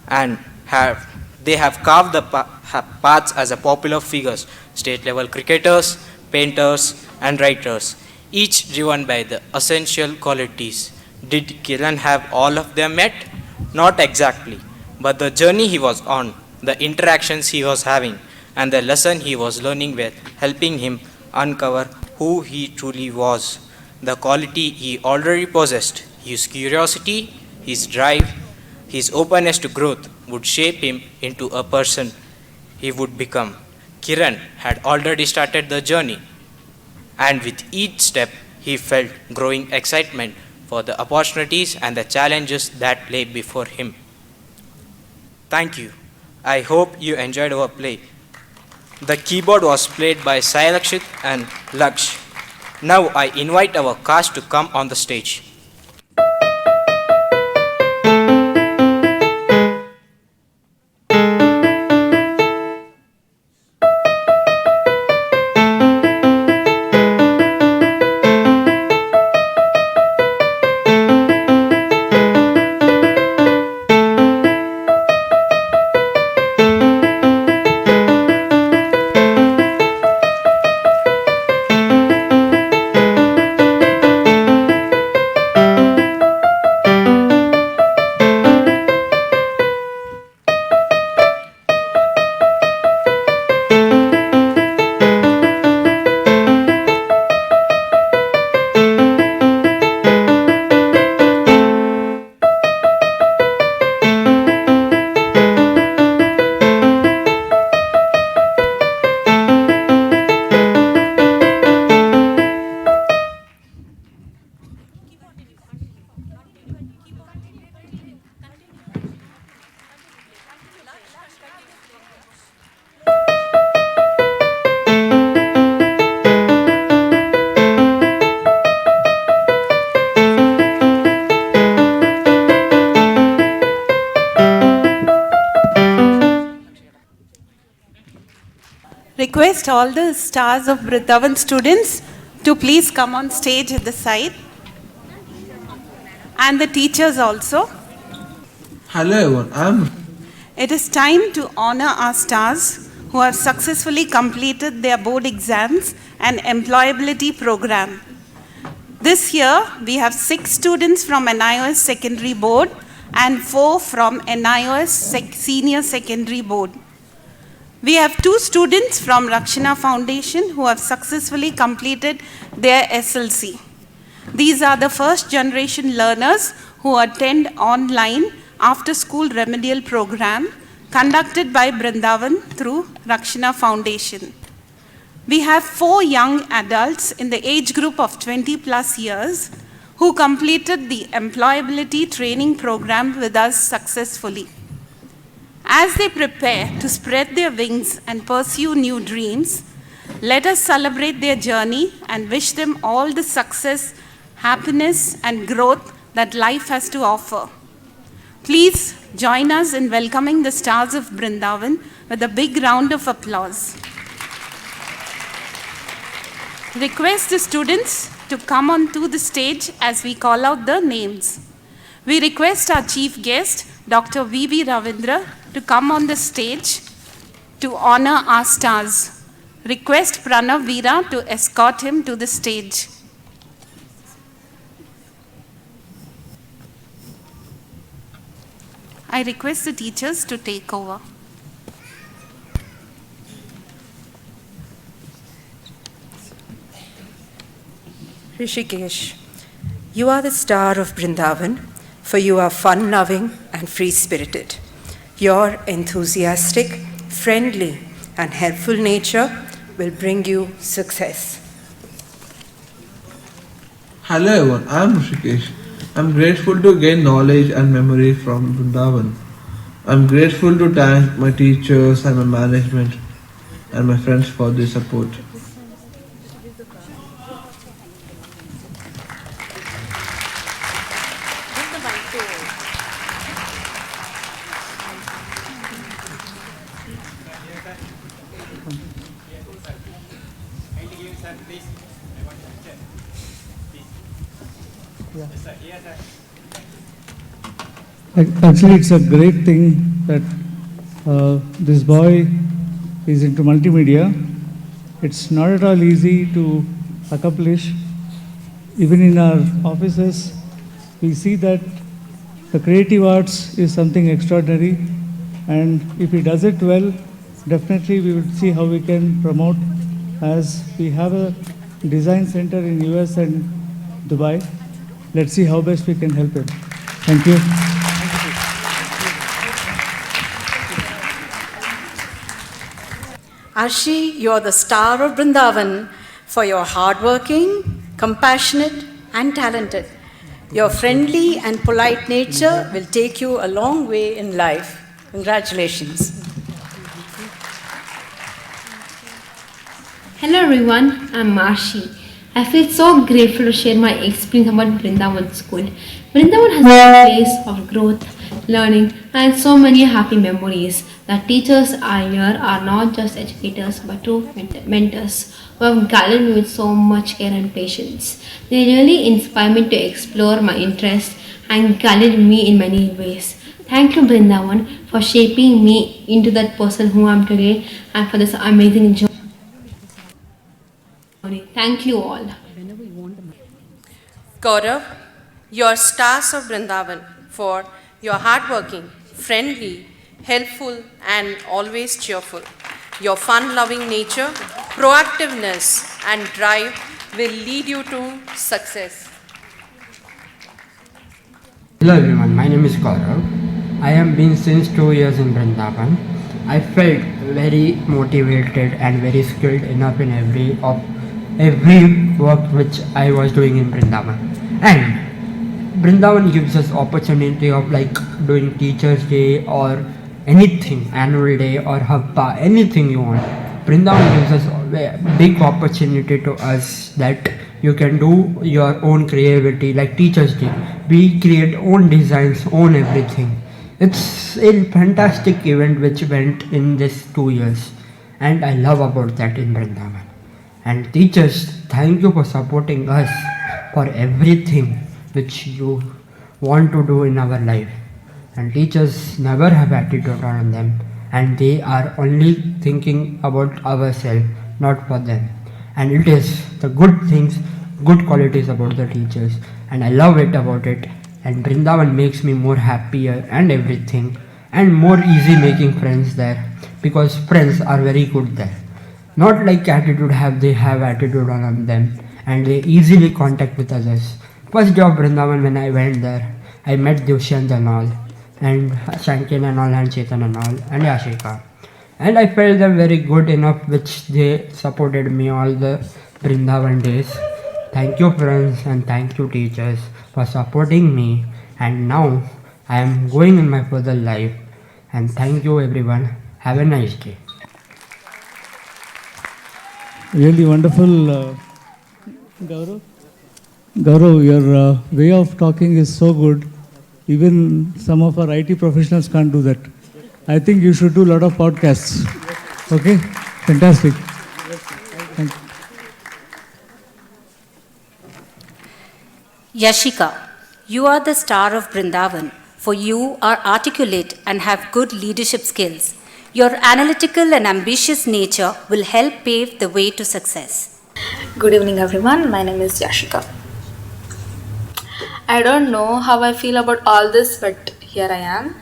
and they have carved the paths as a popular figures, state-level cricketers, painters, and writers, each driven by the essential qualities. Did Kiran have all of them met? Not exactly, but the journey he was on, the interactions he was having, and the lesson he was learning were helping him uncover who he truly was, the quality he already possessed. His curiosity, his drive, his openness to growth would shape him into a person he would become. Kiran had already started the journey, and with each step he felt growing excitement for the opportunities and the challenges that lay before him. Thank you. I hope you enjoyed our play. The keyboard was played by Sailakshit and Laksh. Now I invite our cast to come on the stage. request all the stars of Brindavan students to please come on stage at the side. And the teachers also. Hello everyone, It is time to honor our stars who have successfully completed their board exams and employability program. This year, we have 6 students from NIOS Secondary Board and 4 from NIOS Senior Secondary Board. We have 2 students from Rakshana Foundation who have successfully completed their SLC. These are the first generation learners who attend online after school remedial program conducted by Brindavan through Rakshana Foundation. We have 4 young adults in the age group of 20 plus years who completed the employability training program with us successfully. As they prepare to spread their wings and pursue new dreams, let us celebrate their journey and wish them all the success, happiness, and growth that life has to offer. Please join us in welcoming the stars of Brindavan with a big round of applause. Request the students to come onto the stage as we call out the names. We request our chief guest, Dr. V.B. Ravindra, to come on the stage to honor our stars. Request Pranav Veera to escort him to the stage. I request the teachers to take over. Rishikesh, you are the star of Brindavan, for you are fun-loving and free-spirited. Your enthusiastic, friendly, and helpful nature will bring you success. hello everyone, I am Rishikesh. I am grateful to gain knowledge and memory from Brindavan. I am grateful to thank my teachers and my management and my friends for their support. Actually, it's a great thing that this boy is into multimedia. It's not at all easy to accomplish. Even in our offices, we see that the creative arts is something extraordinary, and if he does it well, definitely we will see how we can promote, as we have a design center in US and Dubai. Let's see how best we can help him. Thank you. Arshi, you are the star of Brindavan for your hardworking, compassionate, and talented. Your friendly and polite nature will take you a long way in life. Congratulations. Hello everyone, I'm Marshi. I feel so grateful to share my experience about Brindavan School. Brindavan has been a place of growth, learning, and so many happy memories. The teachers I here are not just educators but true mentors who have guided me with so much care and patience. They really inspire me to explore my interests and guided me in many ways. Thank you, Brindavan, for shaping me into that person who I am today and for this amazing journey. Thank you all. Gaurav, your stars of Brindavan for your hardworking, friendly, helpful, and always cheerful. Your fun-loving nature, proactiveness, and drive will lead you to success. Hello everyone, my name is Gaurav. I have been since 2 years in Brindavan. I felt very motivated and very skilled enough in every work which I was doing in Brindavan. And Brindavan gives us opportunity of like doing Teachers Day or anything, annual day or Hafta, anything you want. Brindavan gives us a big opportunity to us that you can do your own creativity, like Teachers Day. We create own designs, own everything. It's a fantastic event which went in this 2 years. and I love about that in Brindavan. And teachers, thank you for supporting us for everything which you want to do in our life. And teachers never have attitude on them, and they are only thinking about ourselves, not for them. And it is the good things, good qualities about the teachers, and I love it about it. And Brindavan makes me more happier and everything, and more easy making friends there, because friends are very good there. Not like attitude they have attitude on them, and they easily contact with others. First day of Brindavan when I went there, I met Dushyant and all, and Shankin and all, and Chetan and all, and Yashika. And I felt them very good enough, which they supported me all the Brindavan days. Thank you friends and thank you teachers for supporting me, and now I am going in my further life, and thank you everyone. Have a nice day. Really wonderful, Gaurav. Gaurav, your way of talking is so good. Even some of our IT professionals can't do that. I think you should do a lot of podcasts. Okay? Fantastic. Thank you. Yashika, you are the star of Brindavan, for you are articulate and have good leadership skills. Your analytical and ambitious nature will help pave the way to success. Good evening, everyone. My name is Yashika. I don't know how I feel about all this, but here I am.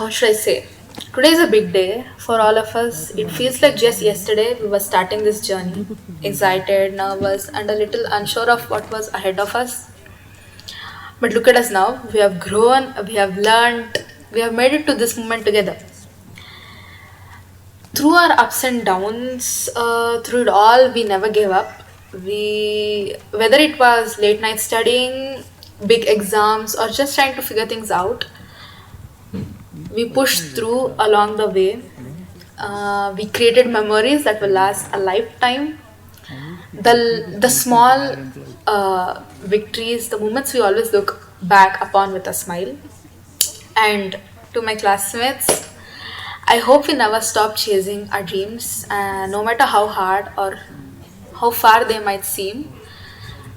What should I say? Today is a big day for all of us. It feels like just yesterday we were starting this journey, excited, nervous, and a little unsure of what was ahead of us. But look at us now. We have grown, we have learned, we have made it to this moment together. Through our ups and downs, through it all, we never gave up. Whether it was late night studying, big exams, or just trying to figure things out, we pushed through along the way. We created memories that will last a lifetime. The small victories, the moments we always look back upon with a smile. And to my classmates, I hope we never stop chasing our dreams, no matter how hard or how far they might seem.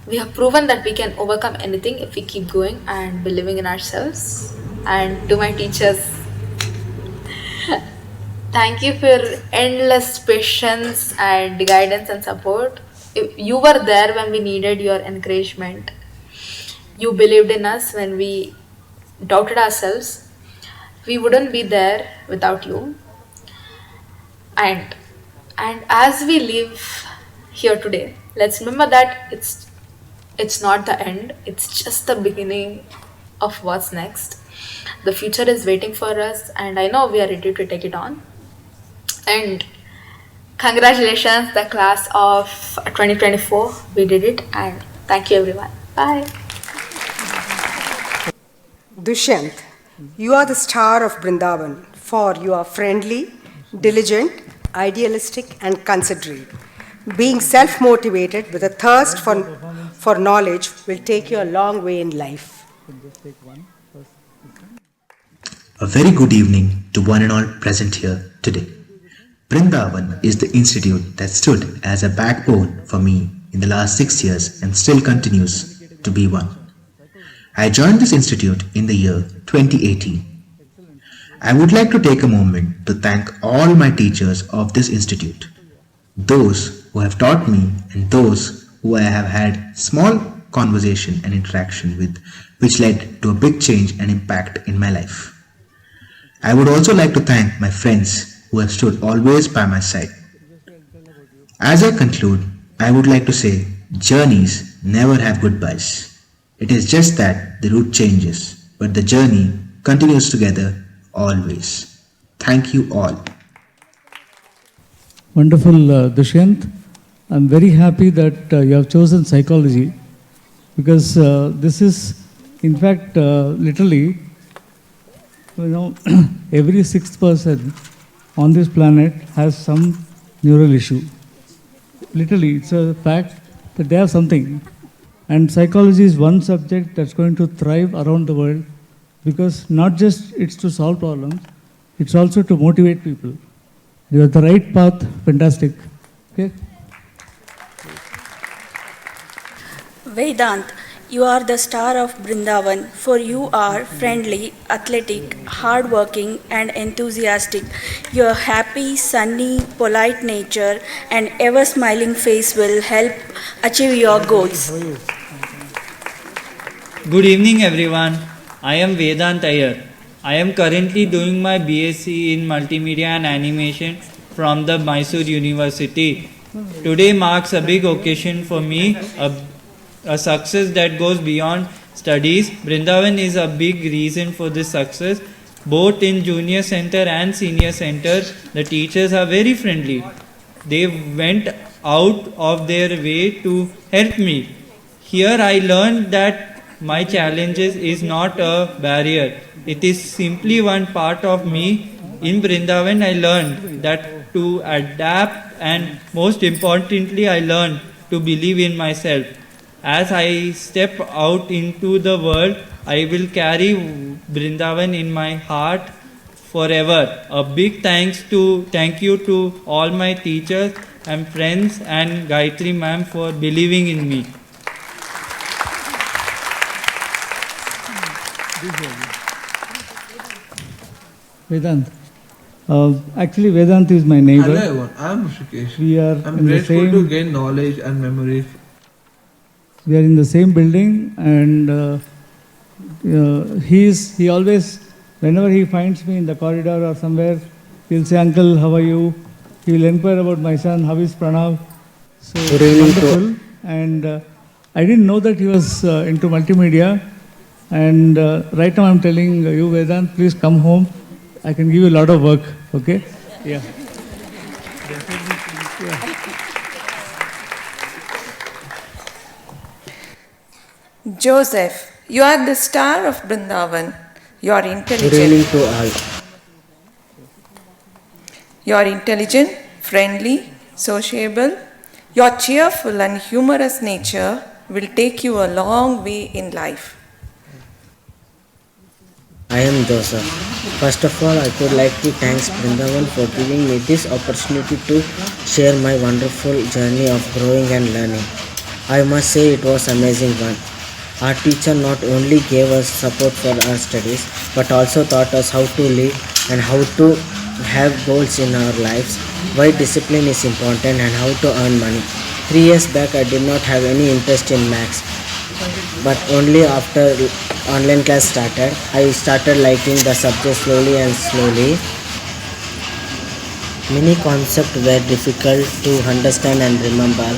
We have proven that we can overcome anything if we keep going and believing in ourselves. And to my teachers, thank you for your endless patience and guidance and support. You were there when we needed your encouragement. You believed in us when we doubted ourselves. We wouldn't be there without you. And as we leave here today, let's remember that it's not the end, it's just the beginning of what's next. The future is waiting for us, and I know we are ready to take it on. And congratulations, the class of 2024. We did it, and thank you everyone. Bye. Dushyant, you are the star of Brindavan, for you are friendly, diligent, idealistic, and considerate. Being self-motivated with a thirst for knowledge will take you a long way in life. A very good evening to one and all present here today. Brindavan is the institute that stood as a backbone for me in the last 6 years and still continues to be one. I joined this institute in the year 2018. I would like to take a moment to thank all my teachers of this institute, those who have taught me and those who I have had small conversation and interaction with, which led to a big change and impact in my life. I would also like to thank my friends who have stood always by my side. As I conclude, I would like to say, journeys never have goodbyes. It is just that the route changes, but the journey continues together always. Thank you all. Wonderful, Dushyant. I'm very happy that you have chosen psychology, because this is, in fact, literally, every sixth person on this planet has some neural issue. Literally, it's a fact that they have something. And psychology is one subject that's going to thrive around the world, because not just it's to solve problems, it's also to motivate people. You are the right path, fantastic. Okay? Vedant, you are the star of Brindavan, for you are friendly, athletic, hardworking, and enthusiastic. Your happy, sunny, polite nature and ever smiling face will help achieve your goals. Good evening, everyone. I am Vedant Iyer. I am currently doing my BSc in Multimedia and Animation from the Mysore University. Today marks a big occasion for me, a success that goes beyond studies. Brindavan is a big reason for this success. Both in junior center and senior center, the teachers are very friendly. They went out of their way to help me. Here I learned that my challenges is not a barrier. It is simply one part of me. In Brindavan, I learned that to adapt, and most importantly, I learned to believe in myself. As I step out into the world, I will carry Brindavan in my heart forever. A big thank you to all my teachers and friends and Gayatri ma'am for believing in me. Vedant. Actually, Vedant is my neighbor. Hello everyone, I am Rishikesh. We are I'm in the grateful same. to gain knowledge and memory. We are in the same building, and he always, whenever he finds me in the corridor or somewhere, he'll say, "Uncle, how are you?" He will inquire about my son, how is Pranav. So Good evening to- wonderful. And I didn't know that he was into multimedia. And right now I'm telling you, Vedant, please come home. I can give you a lot of work. Okay? Yeah. Joseph, you are the star of Brindavan. You are Good intelligent. evening to all. You are intelligent, friendly, sociable. Your cheerful and humorous nature will take you a long way in life. I am Joseph. First of all, I would like to thank Brindavan for giving me this opportunity to share my wonderful journey of growing and learning. I must say it was amazing one. Our teacher not only gave us support for our studies, but also taught us how to live and how to have goals in our lives, why discipline is important and how to earn money. 3 years back, I did not have any interest in maths, but only after online class started, I started liking the subject slowly and slowly. Many concepts were difficult to understand and remember,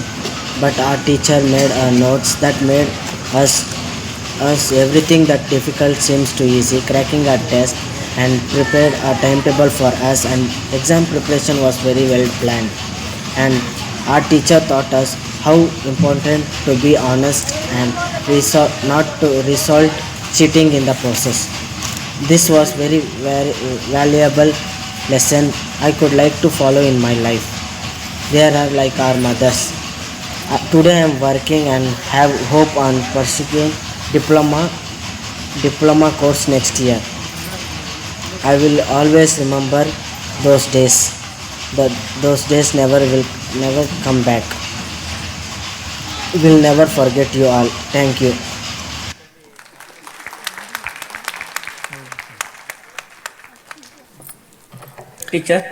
but our teacher made notes that made us everything that difficult seems too easy, cracking our test and prepared a timetable for us, and exam preparation was very well planned. And our teacher taught us how important to be honest and not to result cheating in the process. This was very valuable lesson I could like to follow in my life. They are like our mothers. Today I am working and have hope on pursuing diploma course next year. I will always remember those days. Those days never come back. We'll never forget you all. Thank you. Teacher.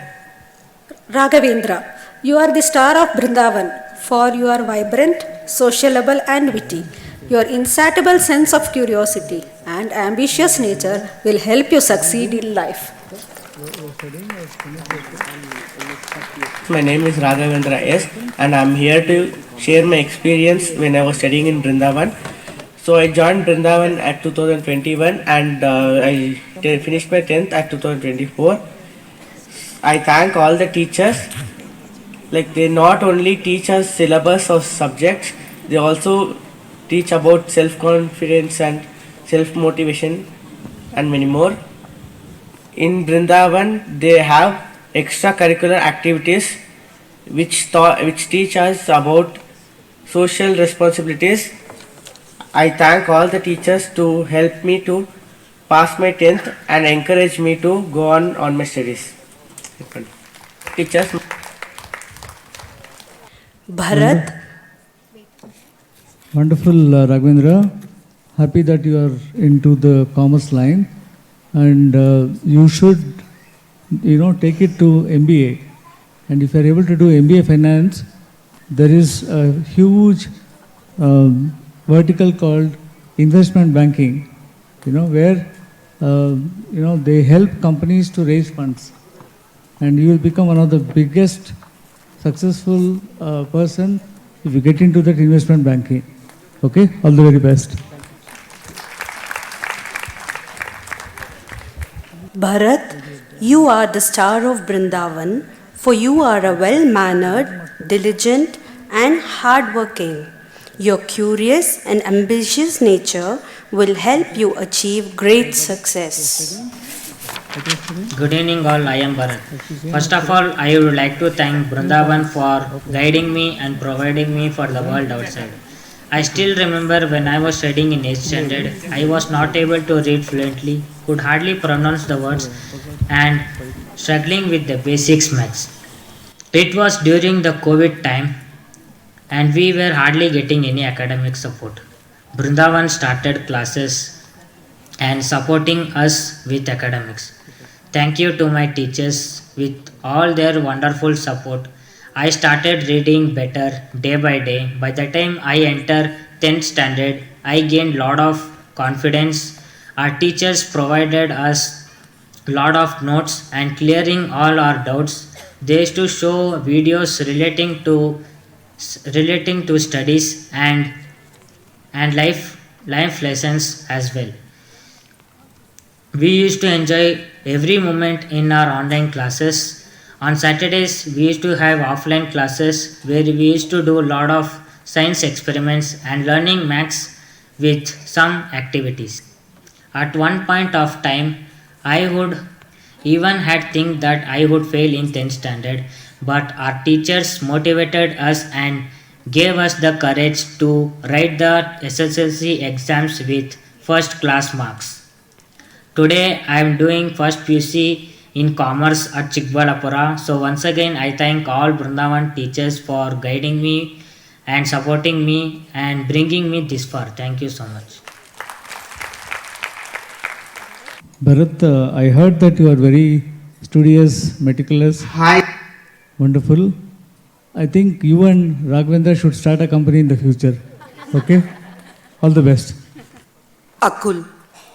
Raghavendra, you are the star of Brindavan, for you are vibrant, sociable and witty. Your insatiable sense of curiosity and ambitious nature will help you succeed in life. My name is Raghavendra S. and I am here to share my experience when I was studying in Brindavan. So I joined Brindavan at 2021 and I finished my 10th at 2024. I thank all the teachers. Like they not only teach us syllabus or subjects, they also teach about self-confidence and self-motivation and many more. In Brindavan, they have extracurricular activities which teach us about social responsibilities. I thank all the teachers to help me to passed my 10th and encouraged me to go on my studies. Teachers. Bharat. Wonderful, Raghavendra. Happy that you are into the commerce line, and you should, take it to MBA. And if you are able to do MBA Finance, there is a huge vertical called investment banking, where they help companies to raise funds, and you will become one of the biggest successful person if you get into that investment banking. Okay, all the very best. Bharat, you are the star of Brindavan, for you are a well-mannered, diligent and hard-working. Your curious and ambitious nature will help you achieve great success. Good evening all, I am Bharat. First of all, I would like to thank Brindavan for guiding me and providing me for the world outside. I still remember when I was studying in 8th standard, I was not able to read fluently, could hardly pronounce the words and struggling with the basics maths. It was during the COVID time and we were hardly getting any academic support. Brindavan started classes and supporting us with academics. Thank you to my teachers. With all their wonderful support, I started reading better day by day. By the time I entered 10th standard, I gained lot of confidence. Our teachers provided us lot of notes and clearing all our doubts. They used to show videos relating to studies and life lessons as well. We used to enjoy every moment in our online classes. On Saturdays, we used to have offline classes where we used to do a lot of science experiments and learning maths with some activities. At one point of time, I would even had think that I would fail in 10th standard, but our teachers motivated us and gave us the courage to write the SSLC exams with first class marks. Today I am doing first PUC in commerce at Chikbalapura. So once again I thank all Brindavan teachers for guiding me and supporting me and bringing me this far. Thank you so much. Bharat, I heard that you are very studious, meticulous. Hi. Wonderful. I think you and Raghavendra should start a company in the future. Okay? All the best. Akul,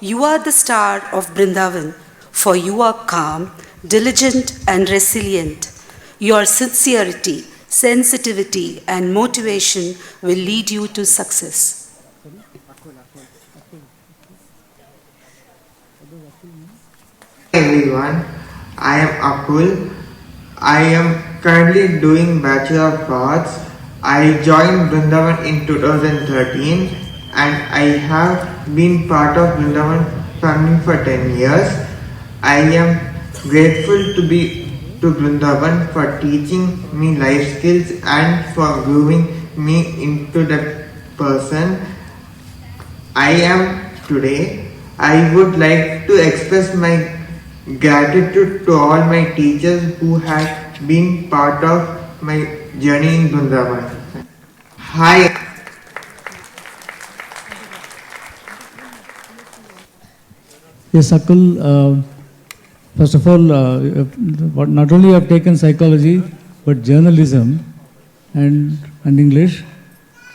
you are the star of Brindavan, for you are calm, diligent and resilient. Your sincerity, sensitivity and motivation will lead you to success. Hi everyone, I am Akul. I am currently doing Bachelor of Arts. I joined Brindavan in 2013 and I have been part of Brindavan family for 10 years. I am grateful to Brindavan for teaching me life skills and for growing me into the person I am today. I would like to express my gratitude to all my teachers who have been part of my journey in Brindavan. Hi. Yes, Akul, first of all, not only you have taken psychology, but journalism and English.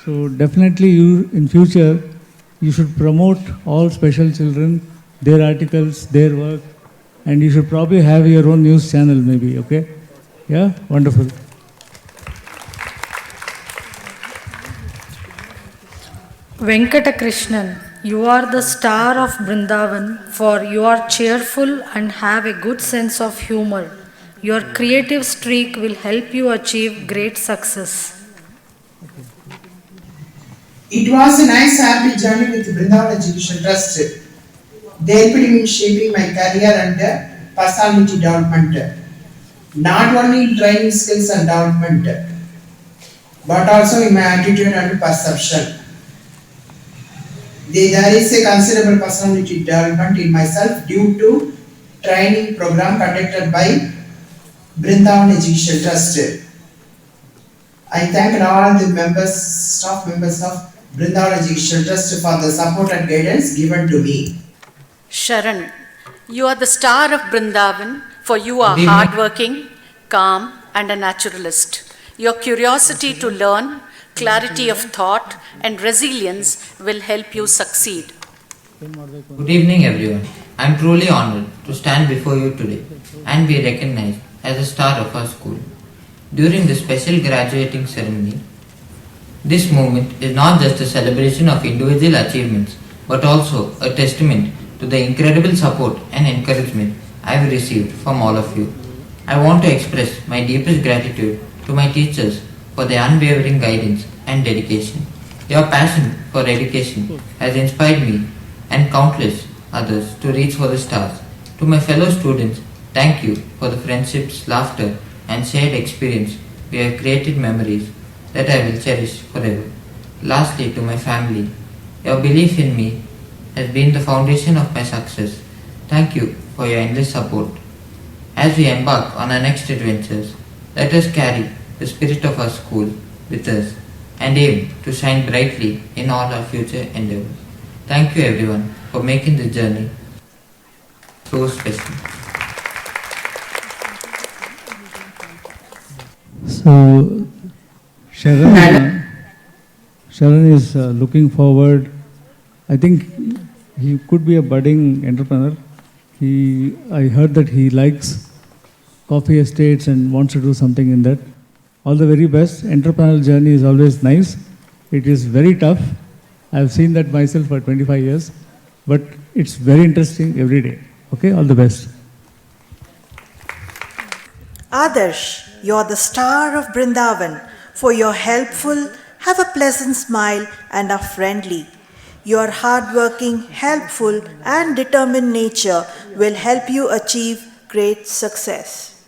So definitely you, in future, you should promote all special children, their articles, their work, and you should probably have your own news channel maybe, okay? Yeah, wonderful. Venkata Krishnan, you are the star of Brindavan, for you are cheerful and have a good sense of humor. Your creative streak will help you achieve great success. It was a nice happy journey with Brindavan Education Trust. They helped me in shaping my career and personality development. Not only in training skills and development, but also in my attitude and perception. There is a considerable personality development in myself due to training program conducted by Brindavan Education Trust. I thank all the members, staff members of Brindavan Education Trust for the support and guidance given to me. Sharan, you are the star of Brindavan, for you are Good evening. hardworking, calm, and a naturalist. Your curiosity to learn, clarity of thought, and resilience will help you succeed. Good evening, everyone. I am truly honored to stand before you today and be recognized as a star of our school. During the special graduating ceremony, this moment is not just a celebration of individual achievements but also a testament to the incredible support and encouragement I have received from all of you. I want to express my deepest gratitude to my teachers for their unwavering guidance and dedication. Your passion for education has inspired me and countless others to reach for the stars. To my fellow students, thank you for the friendships, laughter, and shared experience. We have created memories that I will cherish forever. Lastly, to my family, your belief in me has been the foundation of my success. Thank you for your endless support. As we embark on our next adventures, let us carry the spirit of our school with us and aim to shine brightly in all our future endeavors. Thank you everyone for making the journey so special. So, Sharan is looking forward. I think he could be a budding entrepreneur. I heard that he likes coffee estates and wants to do something in that. All the very best. Entrepreneurial journey is always nice. It is very tough. I have seen that myself for 25 years, but it's very interesting every day. Okay, all the best. Adarsh, you're the star of Brindavan, for you're helpful, have a pleasant smile, and are friendly. Your hardworking, helpful, and determined nature will help you achieve great success.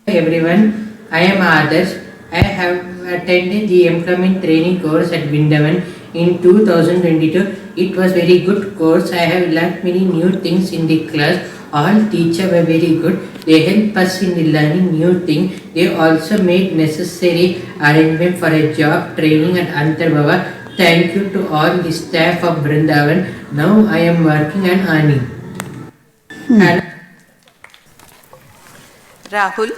Hi everyone, I am Adarsh. I have attended the employment training course at Brindavan in 2022. It was very good course. I have learnt many new things in the class. All teachers were very good. They helped us in the learning new things. They also made necessary arrangement for a job, training and Antarbhava. Thank you to all the staff of Brindavan. Now I am working and earning. Rahul,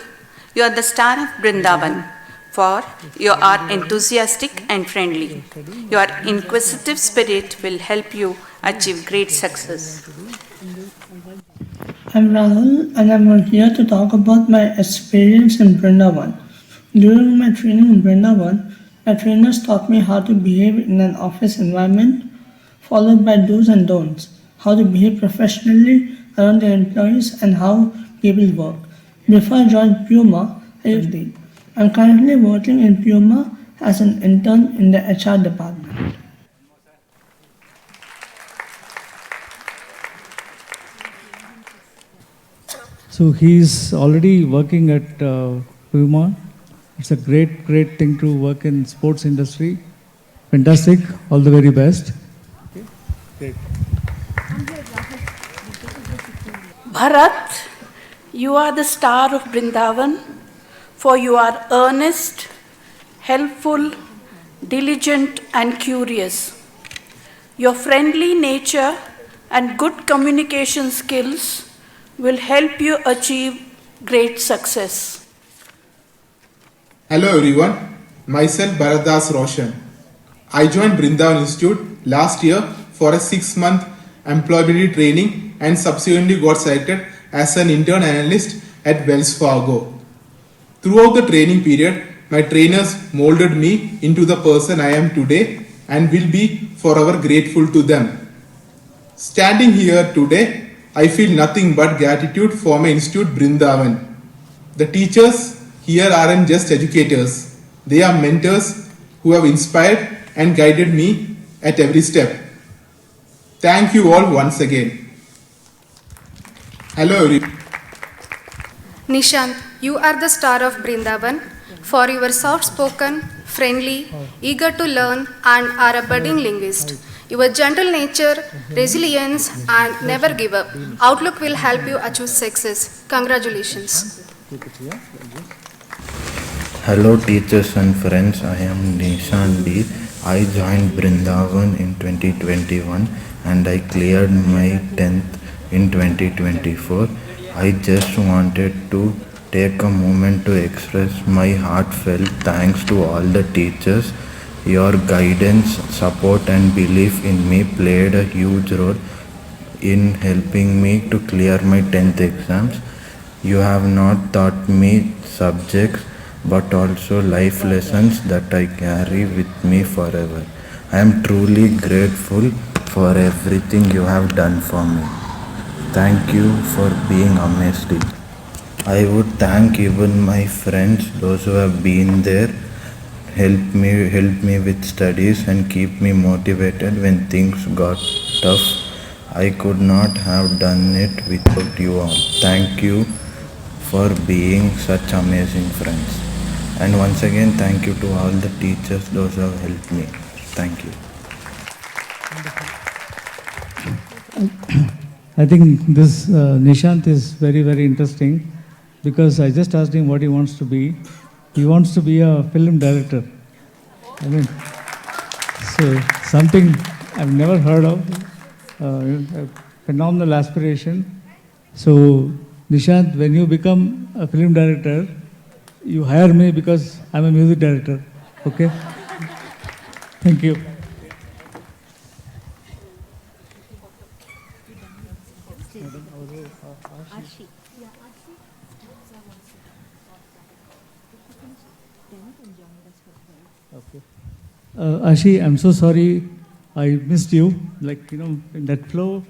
you are the star of Brindavan, for you are enthusiastic and friendly. Your inquisitive spirit will help you achieve great success. I'm Rahul and I'm here to talk about my experience in Brindavan. During my training in Brindavan, my trainers taught me how to behave in an office environment, followed by do's and don'ts, how to behave professionally around their employees and how people work. Before I joined Puma, I'm currently working in Puma as an intern in the HR department. So he's already working at Puma. It's a great thing to work in sports industry. Fantastic. All the very best. Okay. Great. Bharat, you are the star of Brindavan, for you are earnest, helpful, diligent and curious. Your friendly nature and good communication skills will help you achieve great success. Hello everyone, myself Bharatdas Roshan. I joined Brindavan Institute last year for a 6-month employability training and subsequently got selected as an intern analyst at Wells Fargo. Throughout the training period, my trainers molded me into the person I am today and will be forever grateful to them. Standing here today, I feel nothing but gratitude for my institute Brindavan. The teachers here aren't just educators, they are mentors who have inspired and guided me at every step. Thank you all once again. Hello everyone. Nishant, you are the star of Brindavan, for you are soft-spoken, friendly, eager to learn and are a budding linguist. Your gentle nature, resilience, and never give up outlook will help you achieve success. Congratulations. Hello teachers and friends, I am Nishan D. I joined Brindavan in 2021 and I cleared my 10th in 2024. I just wanted to take a moment to express my heartfelt thanks to all the teachers. Your guidance, support and belief in me played a huge role in helping me to clear my 10th exams. You have not taught me subjects but also life lessons that I carry with me forever. I am truly grateful for everything you have done for me. Thank you for being amazing. I would thank even my friends, those who have been there, help me with studies and keep me motivated when things got tough. I could not have done it without you all. Thank you for being such amazing friends. And once again, thank you to all the teachers, those who have helped me. Thank you. I think this Nishant is very, very interesting because I just asked him what he wants to be. He wants to be a film director. I mean, so something I've never heard of, a phenomenal aspiration. So Nishant, when you become a film director, you hire me because I'm a music director. Okay? Thank you. Okay. Ashi, I'm so sorry I missed you. Like, in that flow,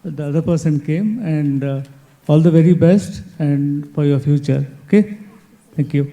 the other person came, and all the very best and for your future. Okay? Thank you.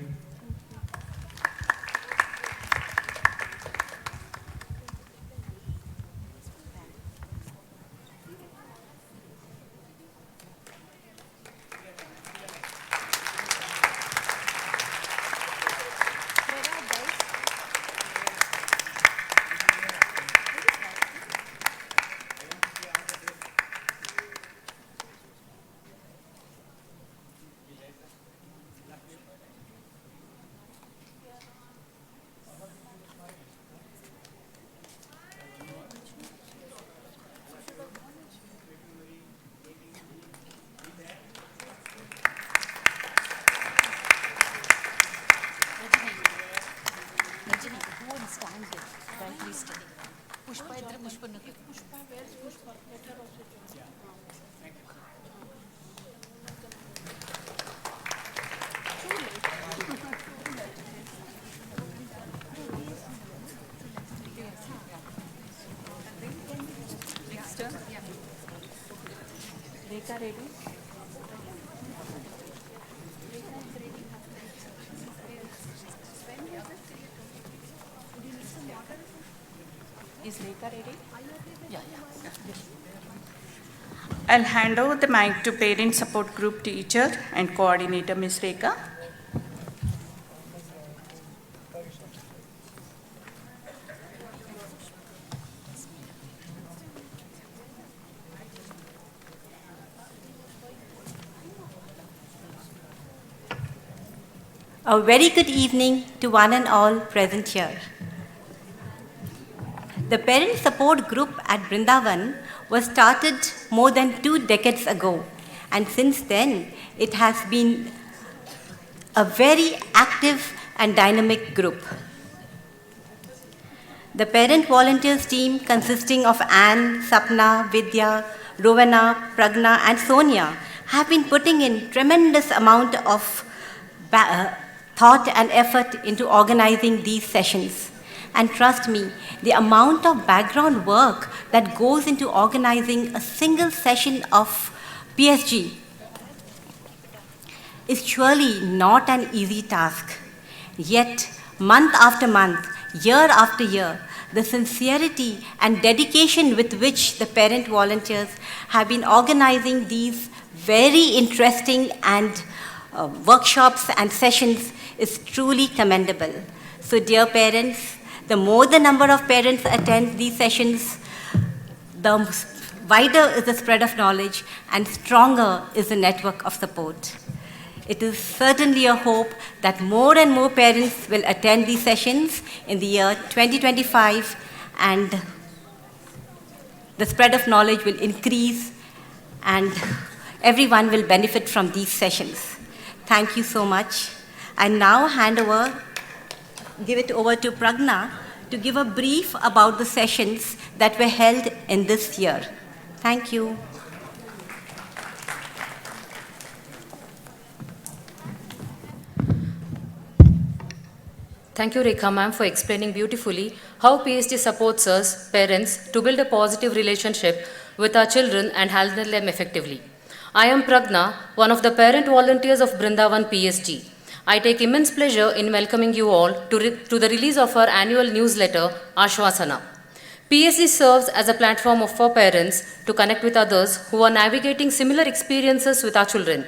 Rekha ready? Is Rekha ready? Yeah. I'll hand over the mic to Parent Support Group Teacher and Coordinator, Ms. Rekha. A very good evening to one and all present here. The Parent Support Group at Brindavan was started more than 2 decades ago, and since then it has been a very active and dynamic group. The Parent Volunteers team consisting of Anne, Sapna, Vidya, Rowena, Pragna and Sonia have been putting in tremendous amount of thought and effort into organizing these sessions. And trust me, the amount of background work that goes into organizing a single session of PSG is surely not an easy task. Yet, month after month, year after year, the sincerity and dedication with which the parent volunteers have been organizing these very interesting and workshops and sessions is truly commendable. So dear parents, the more the number of parents attend these sessions, the wider is the spread of knowledge and stronger is the network of support. It is certainly a hope that more and more parents will attend these sessions in the year 2025 and the spread of knowledge will increase and everyone will benefit from these sessions. Thank you so much. I now give it over to Pragna to give a brief about the sessions that were held in this year. Thank you. Thank you, Rekha ma'am, for explaining beautifully how PSD supports us, parents, to build a positive relationship with our children and handle them effectively. I am Pragna, one of the parent volunteers of Brindavan PSD. I take immense pleasure in welcoming you all to the release of our annual newsletter, Ashwasana. PSD serves as a platform for parents to connect with others who are navigating similar experiences with our children.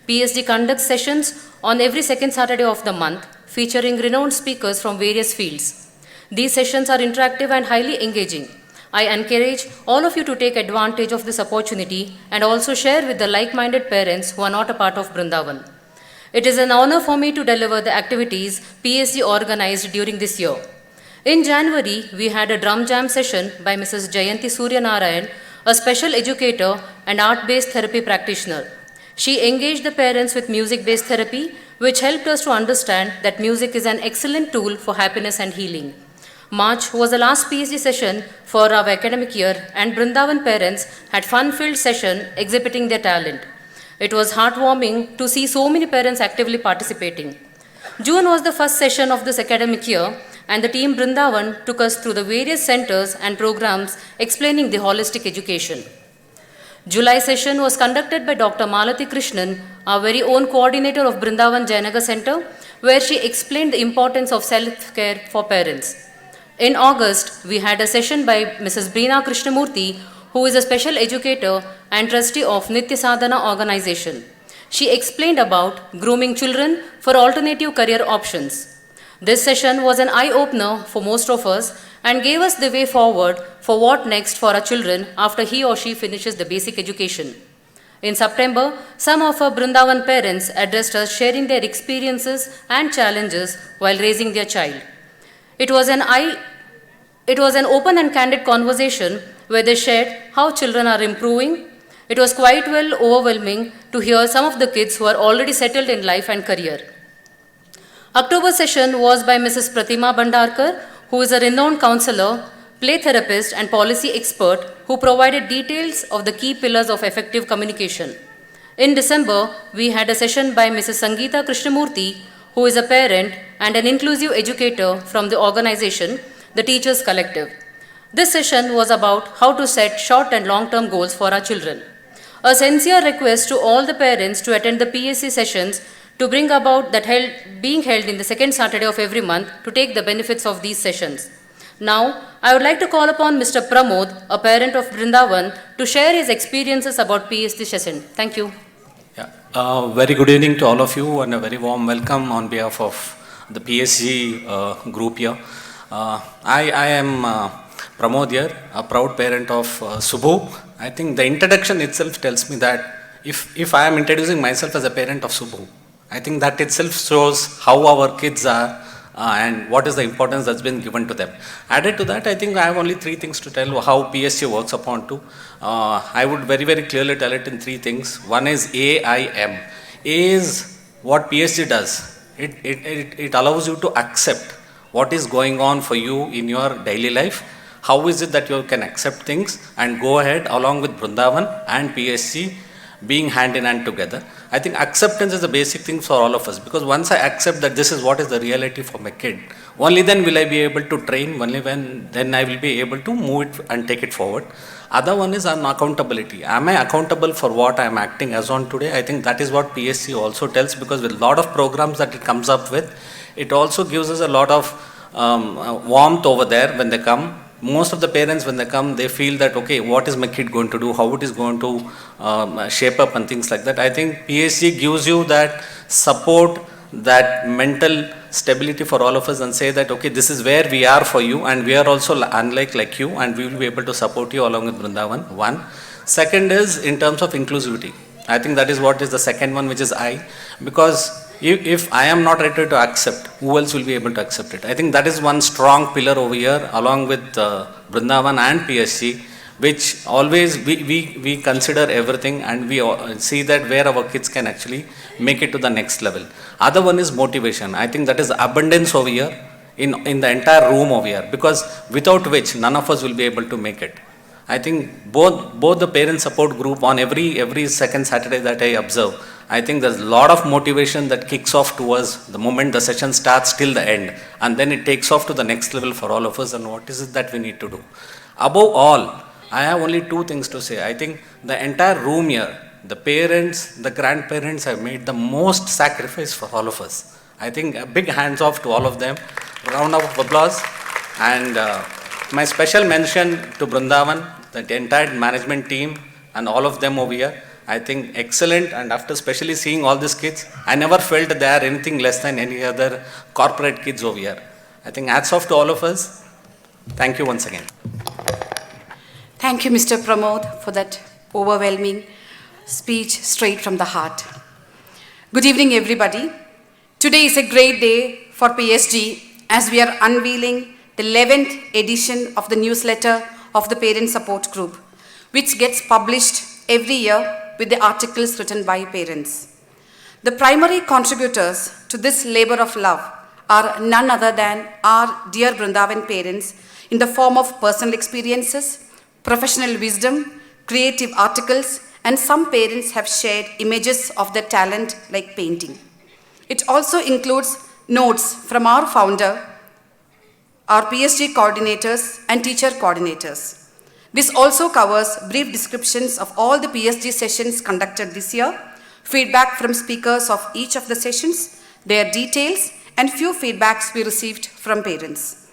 PSD conducts sessions on every second Saturday of the month, featuring renowned speakers from various fields. These sessions are interactive and highly engaging. I encourage all of you to take advantage of this opportunity and also share with the like-minded parents who are not a part of Brindavan. It is an honor for me to deliver the activities PSD organized during this year. In January, we had a drum jam session by Mrs. Jayanti Suryanarayan, a special educator and art-based therapy practitioner. She engaged the parents with music-based therapy, which helped us to understand that music is an excellent tool for happiness and healing. March was the last PSD session for our academic year, and Brindavan parents had fun-filled session exhibiting their talent. It was heartwarming to see so many parents actively participating. June was the first session of this academic year, and the team Brindavan took us through the various centers and programs explaining the holistic education. July session was conducted by Dr. Malati Krishnan, our very own coordinator of Brindavan Jayanagar Center, where she explained the importance of self-care for parents. In August, we had a session by Mrs. Brina Krishnamurthy, who is a special educator and trustee of Nitya Sadhana organization. She explained about grooming children for alternative career options. This session was an eye-opener for most of us and gave us the way forward for what next for our children after he or she finishes the basic education. In September, some of our Brindavan parents addressed us sharing their experiences and challenges while raising their child. It was an open and candid conversation where they shared how children are improving. It was quite overwhelming to hear some of the kids who are already settled in life and career. October session was by Mrs. Pratima Bandarkar, who is a renowned counselor, play therapist and policy expert who provided details of the key pillars of effective communication. In December, we had a session by Mrs. Sangeeta Krishnamurthy, who is a parent and an inclusive educator from the organization, the Teachers Collective. This session was about how to set short and long-term goals for our children. A sincere request to all the parents to attend the PSC sessions to bring about that being held in the second Saturday of every month to take the benefits of these sessions. Now, I would like to call upon Mr. Pramod, a parent of Brindavan, to share his experiences about PSC session. Thank you. Very good evening to all of you and a very warm welcome on behalf of the PSC group here. I am Pramod here, a proud parent of Subhu. I think the introduction itself tells me that if I am introducing myself as a parent of Subhu, I think that itself shows how our kids are and what is the importance that's been given to them. Added to that, I think I have only three things to tell how PSC works upon to. I would very, very clearly tell it in three things. One is AIM. A is what PSC does. It allows you to accept what is going on for you in your daily life. How is it that you can accept things and go ahead along with Brindavan and PSC being hand in hand together. I think acceptance is the basic thing for all of us, because once I accept that this is what is the reality for my kid, only then will I be able to train, only when then I will be able to move it and take it forward. Other one is on accountability. Am I accountable for what I am acting as on today? I think that is what PSC also tells, because with a lot of programs that it comes up with, it also gives us a lot of warmth over there when they come. Most of the parents, when they come, they feel that, okay, what is my kid going to do, how it is going to shape up and things like that. I think PSC gives you that support that mental stability for all of us and say that, okay, this is where we are for you and we are also unlike like you and we will be able to support you along with Brindavan, one. Second is in terms of inclusivity. I think that is what is the second one, which is I, because if I am not ready to accept, who else will be able to accept it? I think that is one strong pillar over here along with Brindavan and PSG, which always we consider everything and we see that where our kids can actually make it to the next level. Other one is motivation. I think that is abundance over here in the entire room over here, because without which none of us will be able to make it. I think both the parent support group on every second Saturday that I observe, I think there's a lot of motivation that kicks off towards the moment the session starts till the end, and then it takes off to the next level for all of us. And what is it that we need to do? Above all, I have only two things to say. I think the entire room here, the parents, the grandparents have made the most sacrifice for all of us. I think a big hands off to all of them. Round of applause. And my special mention to Brindavan, the entire management team and all of them over here. I think excellent, and after especially seeing all these kids, I never felt they are anything less than any other corporate kids over here. I think hats off to all of us. Thank you once again. Thank you, Mr. Pramod, for that overwhelming speech straight from the heart. Good evening, everybody. Today is a great day for PSG as we are unveiling the 11th edition of the newsletter of the Parent Support Group, which gets published every year with the articles written by parents. The primary contributors to this labor of love are none other than our dear Brindavan parents in the form of personal experiences, professional wisdom, creative articles, and some parents have shared images of their talent like painting. It also includes notes from our founder, our PSG coordinators, and teacher coordinators. This also covers brief descriptions of all the PSG sessions conducted this year, feedback from speakers of each of the sessions, their details, and few feedbacks we received from parents.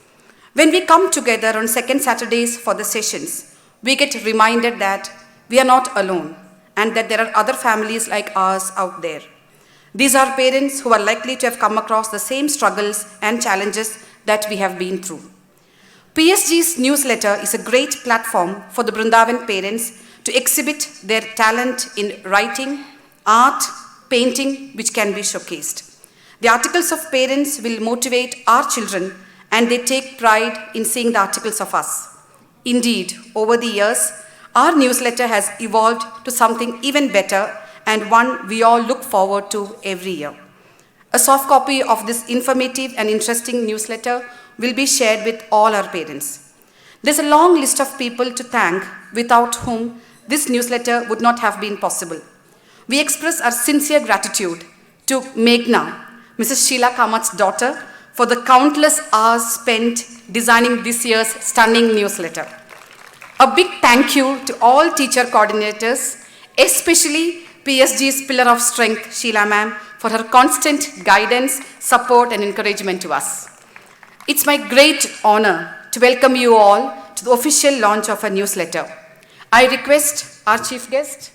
When we come together on second Saturdays for the sessions, we get reminded that we are not alone and that there are other families like ours out there. These are parents who are likely to have come across the same struggles and challenges that we have been through. PSG's newsletter is a great platform for the Brindavan parents to exhibit their talent in writing, art, painting, which can be showcased. The articles of parents will motivate our children, and they take pride in seeing the articles of us. Indeed, over the years, our newsletter has evolved to something even better and one we all look forward to every year. A soft copy of this informative and interesting newsletter will be shared with all our parents. There's a long list of people to thank without whom this newsletter would not have been possible. We express our sincere gratitude to Meghna, Mrs. Sheila Kamat's daughter, for the countless hours spent designing this year's stunning newsletter. A big thank you to all teacher coordinators, especially PSG's pillar of strength, Sheila ma'am, for her constant guidance, support, and encouragement to us. It's my great honor to welcome you all to the official launch of our newsletter. I request our chief guest,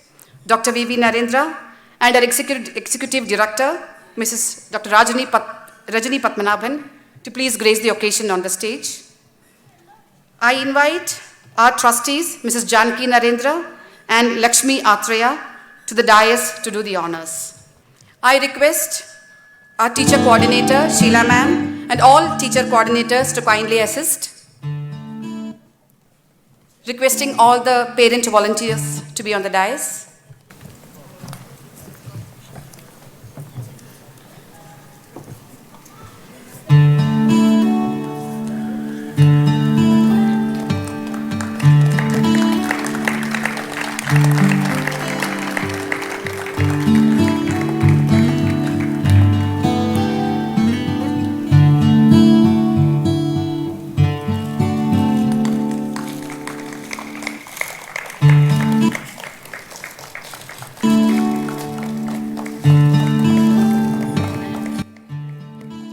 Dr. V.V. Narendra, and our executive director, Mrs. Dr. Rajani Padmanabhan, to please grace the occasion on the stage. I invite our trustees, Mrs. Janki Narendra and Lakshmi Atreya, to the dais to do the honors. I request our teacher coordinator, Sheila ma'am, and all teacher coordinators to kindly assist. Requesting all the parent volunteers to be on the dais.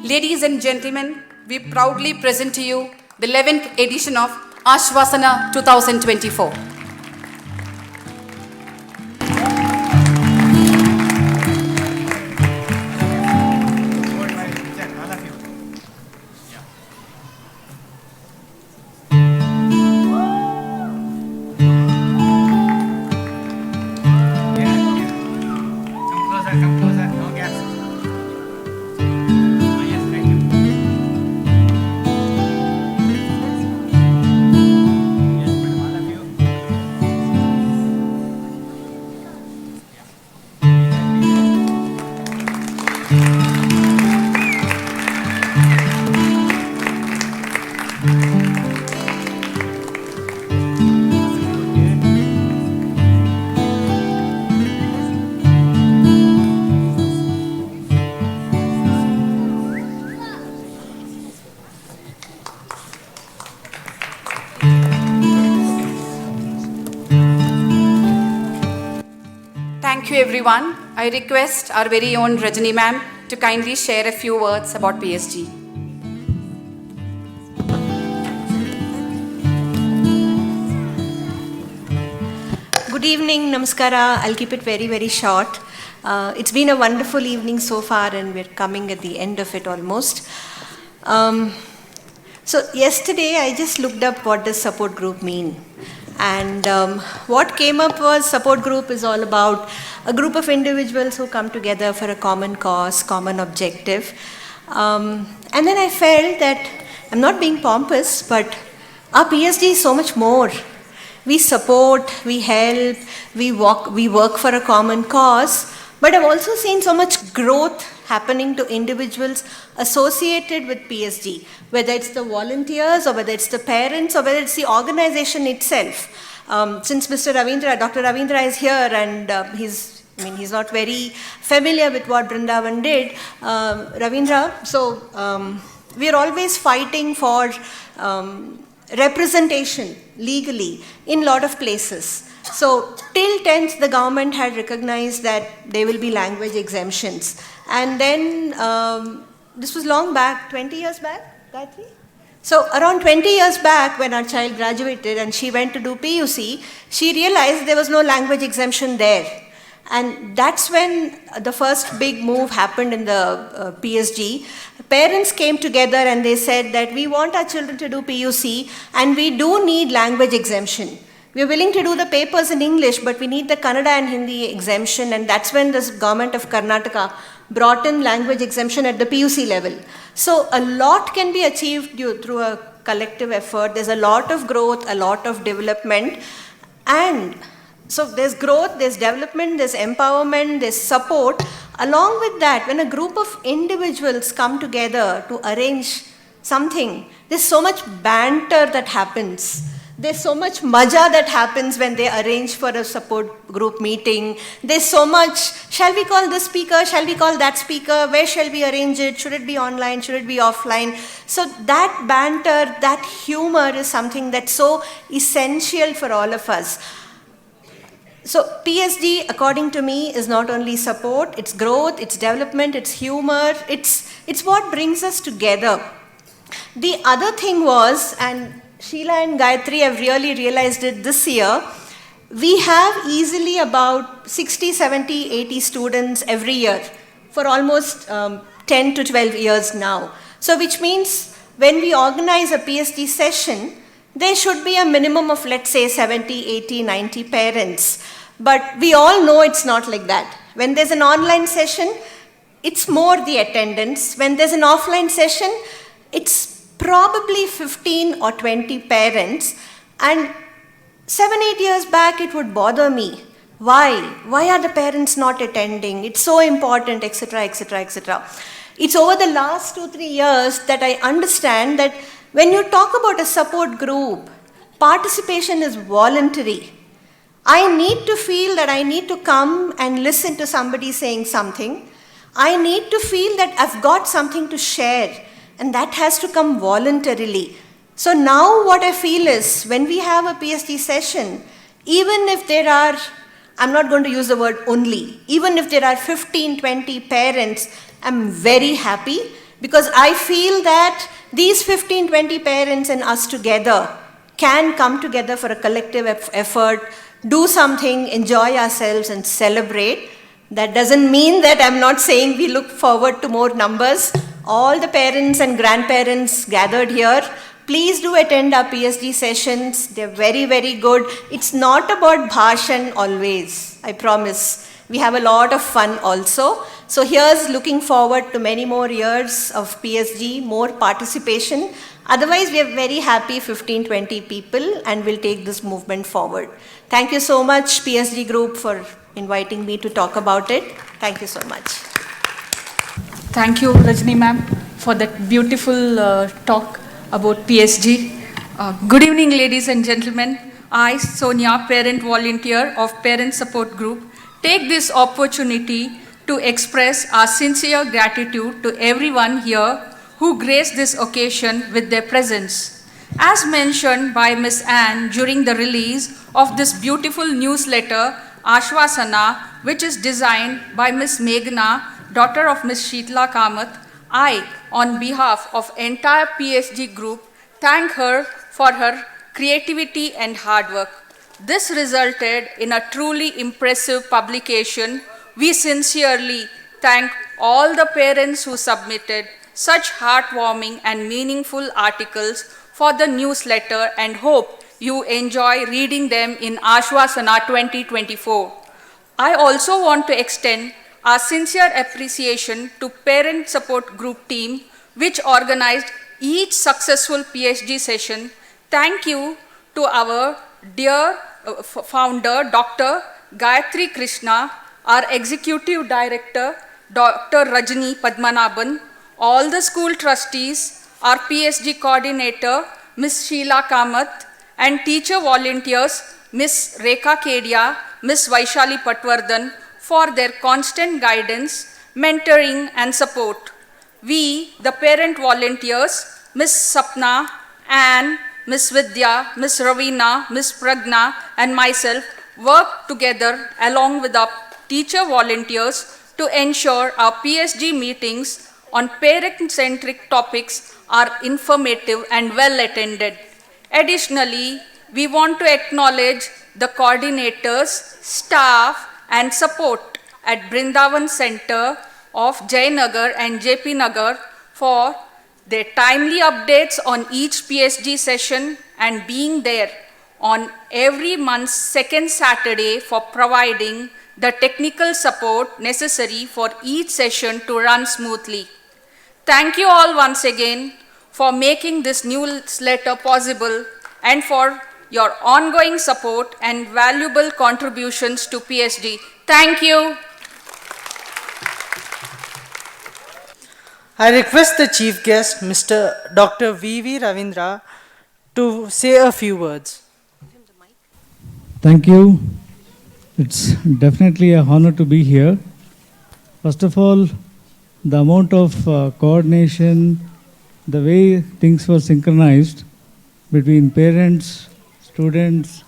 Ladies and gentlemen, we proudly present to you the 11th edition of Ashvasana 2024. Thank you everyone. I request our very own Rajani ma'am to kindly share a few words about PSG. Good evening, Namaskara. I'll keep it very, very short. It's been a wonderful evening so far, and we're coming at the end of it almost. So yesterday I just looked up what does support group mean. And what came up was support group is all about a group of individuals who come together for a common cause, common objective. And then I felt that I'm not being pompous, but our PSD is so much more. We support, we help, we work for a common cause, but I've also seen so much growth happening to individuals associated with PSD, whether it's the volunteers or whether it's the parents or whether it's the organization itself. Since Dr. Ravindra is here and he's not very familiar with what Brindavan did, Ravindra, so we're always fighting for representation legally in a lot of places. So till 10th, the government had recognized that there will be language exemptions. And then, this was long back, 20 years back, Gayatri? So around 20 years back, when our child graduated and she went to do PUC, she realized there was no language exemption there. And that's when the first big move happened in the PSG. Parents came together and they said that we want our children to do PUC and we do need language exemption. We are willing to do the papers in English, but we need the Kannada and Hindi exemption, and that's when the government of Karnataka brought in language exemption at the PUC level. So a lot can be achieved through a collective effort. There's a lot of growth, a lot of development, and so there's growth, there's development, there's empowerment, there's support. Along with that, when a group of individuals come together to arrange something, there's so much banter that happens. There's so much maja that happens when they arrange for a support group meeting. There's so much, shall we call this speaker, shall we call that speaker, where shall we arrange it, should it be online, should it be offline? So that banter, that humor is something that's so essential for all of us. So PSD, according to me, is not only support, it's growth, it's development, it's humor, it's what brings us together. The other thing was, and Sheila and Gayatri have really realized it this year, we have easily about 60, 70, 80 students every year for almost 10 to 12 years now. So which means when we organize a PSD session, there should be a minimum of, let's say, 70, 80, 90 parents. But we all know it's not like that. When there's an online session, it's more the attendance. When there's an offline session, it's probably 15 or 20 parents. And 7-8 years back, it would bother me. Why? Why are the parents not attending? It's so important, etc., etc., etc. It's over the last 2-3 years that I understand that when you talk about a support group, participation is voluntary. I need to feel that I need to come and listen to somebody saying something. I need to feel that I've got something to share, and that has to come voluntarily. So now what I feel is, when we have a PSD session, even if there are, I'm not going to use the word only, even if there are 15, 20 parents, I'm very happy, because I feel that these 15, 20 parents and us together can come together for a collective effort, do something, enjoy ourselves and celebrate. That doesn't mean that I'm not saying we look forward to more numbers. All the parents and grandparents gathered here, please do attend our PSD sessions. They're very, very good. It's not about bhashan always, I promise. We have a lot of fun also. So here's looking forward to many more years of PSG, more participation. Otherwise, we are very happy 15, 20 people, and we'll take this movement forward. Thank you so much, PSG Group, for inviting me to talk about it. Thank you so much. Thank you, Rajni ma'am, for that beautiful talk about PSG. Good evening, ladies and gentlemen. I, Sonia, parent volunteer of Parent Support Group, take this opportunity to express our sincere gratitude to everyone here who graced this occasion with their presence. As mentioned by Ms. Anne during the release of this beautiful newsletter, Ashwasana, which is designed by Ms. Meghna, daughter of Ms. Sheetla Kamath, I, on behalf of entire PSG group, thank her for her creativity and hard work. This resulted in a truly impressive publication. We sincerely thank all the parents who submitted such heartwarming and meaningful articles for the newsletter and hope you enjoy reading them in Ashwasana 2024. I also want to extend our sincere appreciation to Parent Support Group team which organized each successful PhD session. Thank you to our dear founder, Dr. Gayatri Krishna, our Executive Director, Dr. Rajni Padmanabhan, all the school trustees, our PSG coordinator, Ms. Sheila Kamath, and teacher volunteers, Ms. Rekha Kedia, Ms. Vaishali Patwardhan, for their constant guidance, mentoring, and support. We, the parent volunteers, Ms. Sapna, Anne, Ms. Vidya, Ms. Ravina, Ms. Pragna, and myself work together along with our teacher volunteers to ensure our PSG meetings on parent-centric topics are informative and well attended. Additionally, we want to acknowledge the coordinators, staff, and support at Brindavan Center of Jayanagar and JP Nagar for their timely updates on each PSG session and being there on every month's second Saturday for providing the technical support necessary for each session to run smoothly. Thank you all once again for making this newsletter possible and for your ongoing support and valuable contributions to PSG. Thank you. I request the chief guest, Mr. Dr. V.V. Ravindra, to say a few words. Thank you. It's definitely an honor to be here. First of all, the amount of coordination, the way things were synchronized between parents, students,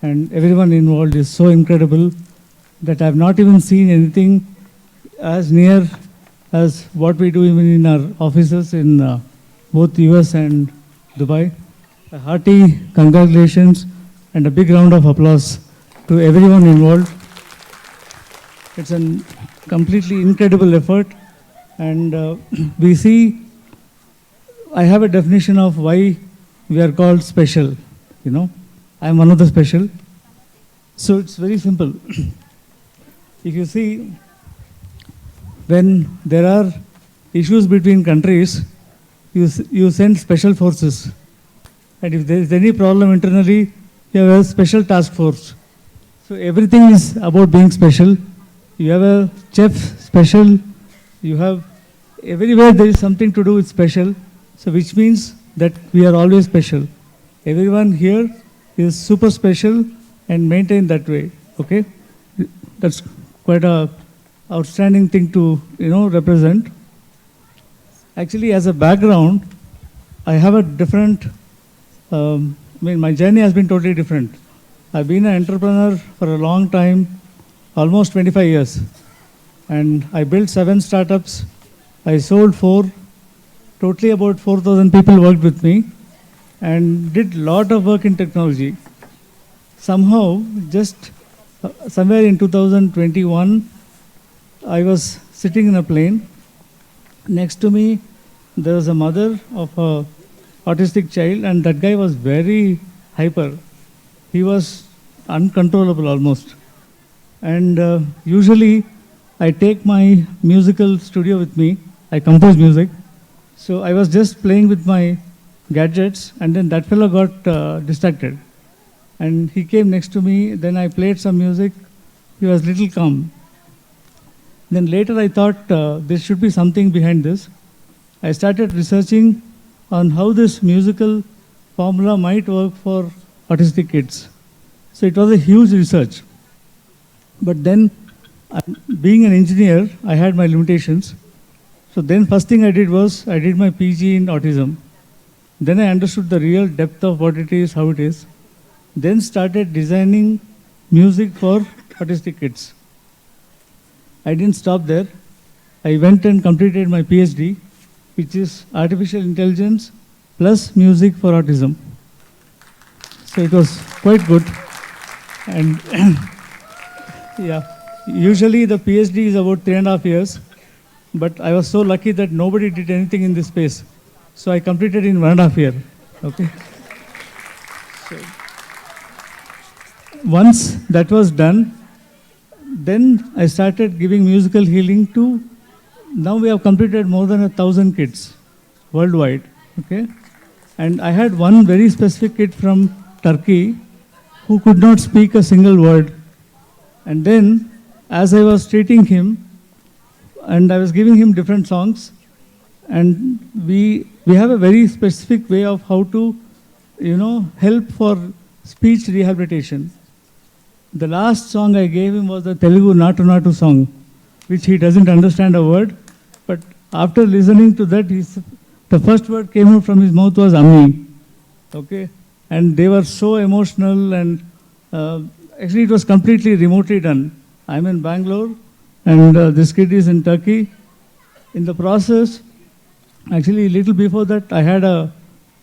and everyone involved is so incredible that I've not even seen anything as near as what we do even in our offices in both US and Dubai. A hearty congratulations and a big round of applause to everyone involved. It's a completely incredible effort, and we see, I have a definition of why we are called special, you know. I'm one of the special. So it's very simple. If you see, when there are issues between countries, you send special forces. And if there is any problem internally, you have a special task force. So everything is about being special. You have a chef special. You have, everywhere there is something to do with special. So which means that we are always special. Everyone here is super special and maintained that way. Okay? That's quite a outstanding thing to, represent. Actually, as a background, I have a different, my journey has been totally different. I've been an entrepreneur for a long time, almost 25 years. And I built 7 startups. I sold 4. Totally about 4,000 people worked with me and did a lot of work in technology. Somehow, just somewhere in 2021, I was sitting in a plane. Next to me, there was a mother of a autistic child, and that guy was very hyper. He was uncontrollable almost. And usually, I take my musical studio with me. I compose music. So I was just playing with my gadgets, and then that fellow got distracted. And he came next to me, then I played some music. He was little calm. Then later I thought there should be something behind this. I started researching on how this musical formula might work for autistic kids. So it was a huge research. But then, being an engineer, I had my limitations. So then first thing I did was, I did my PG in autism. Then I understood the real depth of what it is, how it is. Then started designing music for autistic kids. I didn't stop there. I went and completed my PhD, which is Artificial Intelligence plus Music for Autism. So it was quite good. And yeah, usually the PhD is about 3.5 years, but I was so lucky that nobody did anything in this space. So I completed in 1.5 years. Okay. So once that was done, then I started giving musical healing to, now we have completed more than 1,000 kids worldwide. Okay. And I had one very specific kid from Turkey who could not speak a single word. And then, as I was treating him, and I was giving him different songs, and we have a very specific way of how to, help for speech rehabilitation. The last song I gave him was the Telugu Natu Natu song, which he doesn't understand a word, but after listening to that, the first word came out from his mouth was Ammi. Okay? And they were so emotional, and actually it was completely remotely done. I'm in Bangalore, and this kid is in Turkey. In the process, actually a little before that, I had a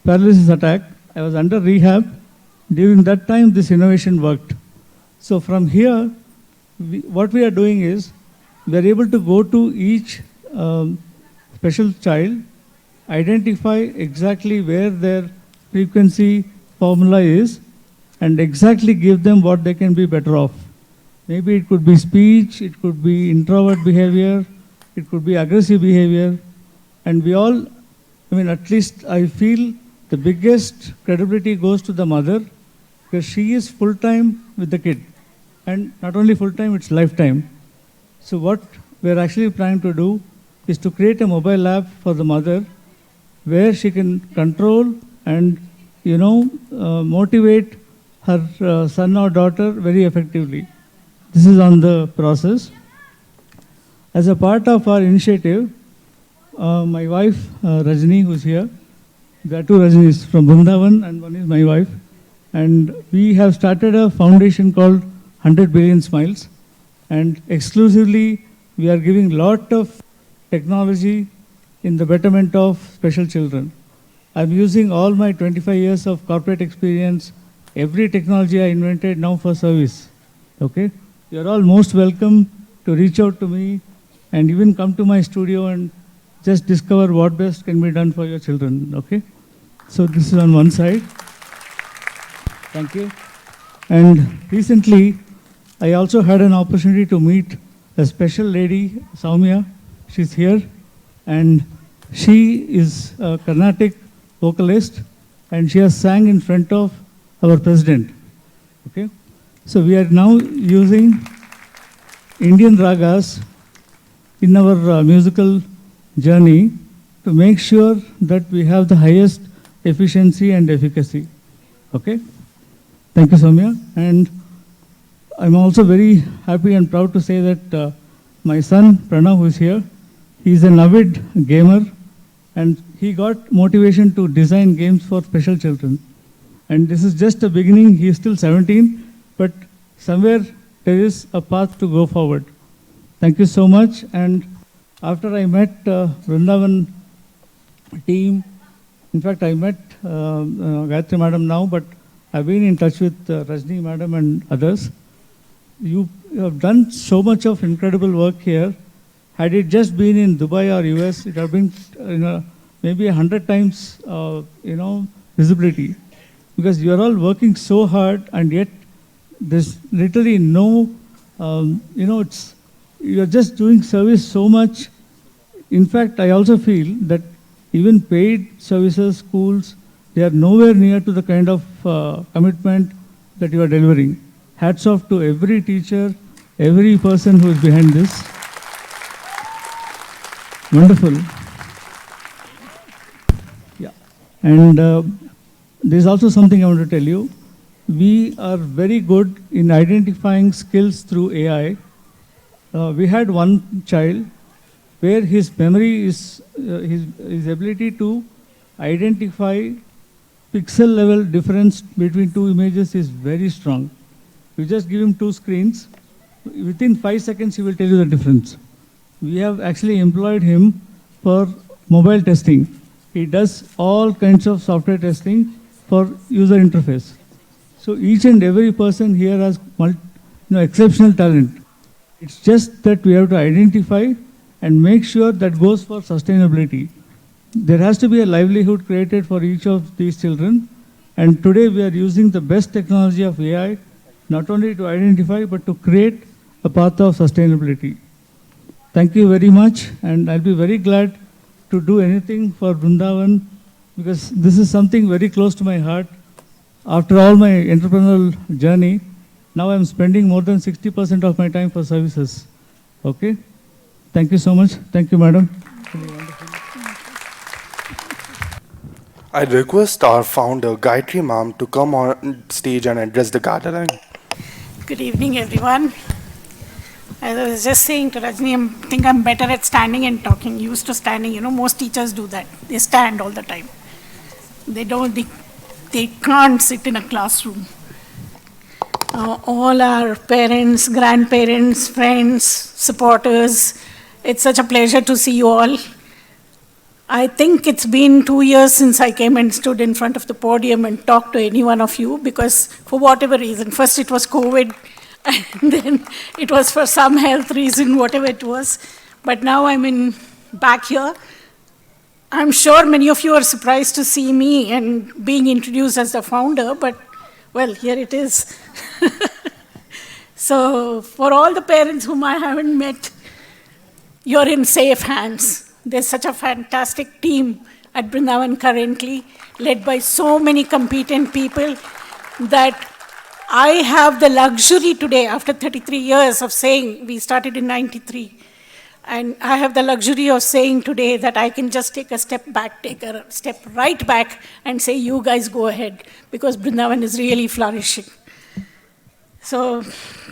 paralysis attack. I was under rehab. During that time, this innovation worked. So from here, what we are doing is, we are able to go to each special child, identify exactly where their frequency formula is, and exactly give them what they can be better off. Maybe it could be speech, it could be introvert behavior, it could be aggressive behavior. And we all, at least I feel the biggest credibility goes to the mother, because she is full-time with the kid. And not only full-time, it's lifetime. So what we're actually trying to do is to create a mobile app for the mother where she can control and, motivate her son or daughter very effectively. This is on the process. As a part of our initiative, my wife, Rajni, who's here, there are two Rajnis from Brindavan, and one is my wife. And we have started a foundation called 100 Billion Smiles. And exclusively, we are giving lot of technology in the betterment of special children. I'm using all my 25 years of corporate experience, every technology I invented now for service. Okay? You're all most welcome to reach out to me and even come to my studio and just discover what best can be done for your children. Okay? So this is on one side. Thank you. And recently, I also had an opportunity to meet a special lady, Soumya. She's here. And she is a Carnatic vocalist, and she has sang in front of our president. Okay? So we are now using Indian ragas in our musical journey to make sure that we have the highest efficiency and efficacy. Okay? Thank you, Soumya. And I'm also very happy and proud to say that my son, Pranav, who is here, he's an avid gamer, and he got motivation to design games for special children. And this is just a beginning. He is still 17, but somewhere there is a path to go forward. Thank you so much. And after I met Brindavan team, in fact, I met Gayatri Madam now, but I've been in touch with Rajni Madam and others. You have done so much of incredible work here. Had it just been in Dubai or US, it would have been maybe 100 times visibility. Because you are all working so hard, and yet there's literally no, you're just doing service so much. In fact, I also feel that even paid services, schools, they are nowhere near to the kind of commitment that you are delivering. Hats off to every teacher, every person who is behind this. Wonderful. Yeah. And there's also something I want to tell you. We are very good in identifying skills through AI. We had one child where his memory is, his ability to identify pixel level difference between two images is very strong. You just give him two screens, Within 5 seconds, he will tell you the difference. We have actually employed him for mobile testing. He does all kinds of software testing for user interface. So each and every person here has exceptional talent. It's just that we have to identify and make sure that goes for sustainability. There has to be a livelihood created for each of these children. And today we are using the best technology of AI, not only to identify, but to create a path of sustainability. Thank you very much. And I'll be very glad to do anything for Brindavan, because this is something very close to my heart. After all my entrepreneurial journey, now I'm spending more than 60% of my time for services. Okay? Thank you so much. Thank you, madam. I request our founder, Gayatri ma'am, to come on stage and address the gathering. Good evening, everyone. As I was just saying to Rajni, I think I'm better at standing and talking. Used to standing, most teachers do that. They stand all the time. They can't sit in a classroom. All our parents, grandparents, friends, supporters, it's such a pleasure to see you all. I think it's been 2 years since I came and stood in front of the podium and talked to any one of you, because for whatever reason, first it was COVID, and then it was for some health reason, whatever it was. But now I'm back here. I'm sure many of you are surprised to see me and being introduced as the founder, but well, here it is. So for all the parents whom I haven't met, you're in safe hands. There's such a fantastic team at Brindavan currently, led by so many competent people, that I have the luxury today, after 33 years of saying, we started in 93, and I have the luxury of saying today that I can just take a step back, take a step right back and say, you guys go ahead, because Brindavan is really flourishing. So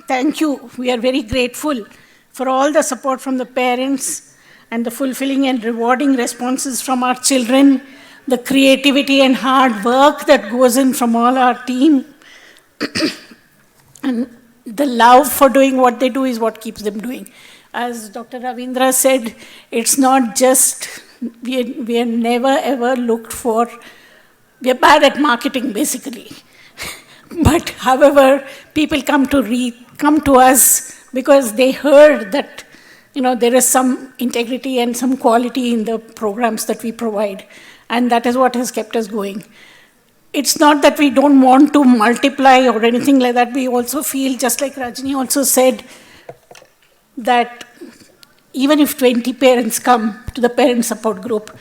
thank you. We are very grateful for all the support from the parents and the fulfilling and rewarding responses from our children, the creativity and hard work that goes in from all our team. And the love for doing what they do is what keeps them doing. As Dr. Ravindra said, it's not just, we are never ever looked for, we are bad at marketing basically. But however, people come to us because they heard that there is some integrity and some quality in the programs that we provide. And that is what has kept us going. It's not that we don't want to multiply or anything like that. We also feel, just like Rajni also said, that even if 20 parents come to the parent support group,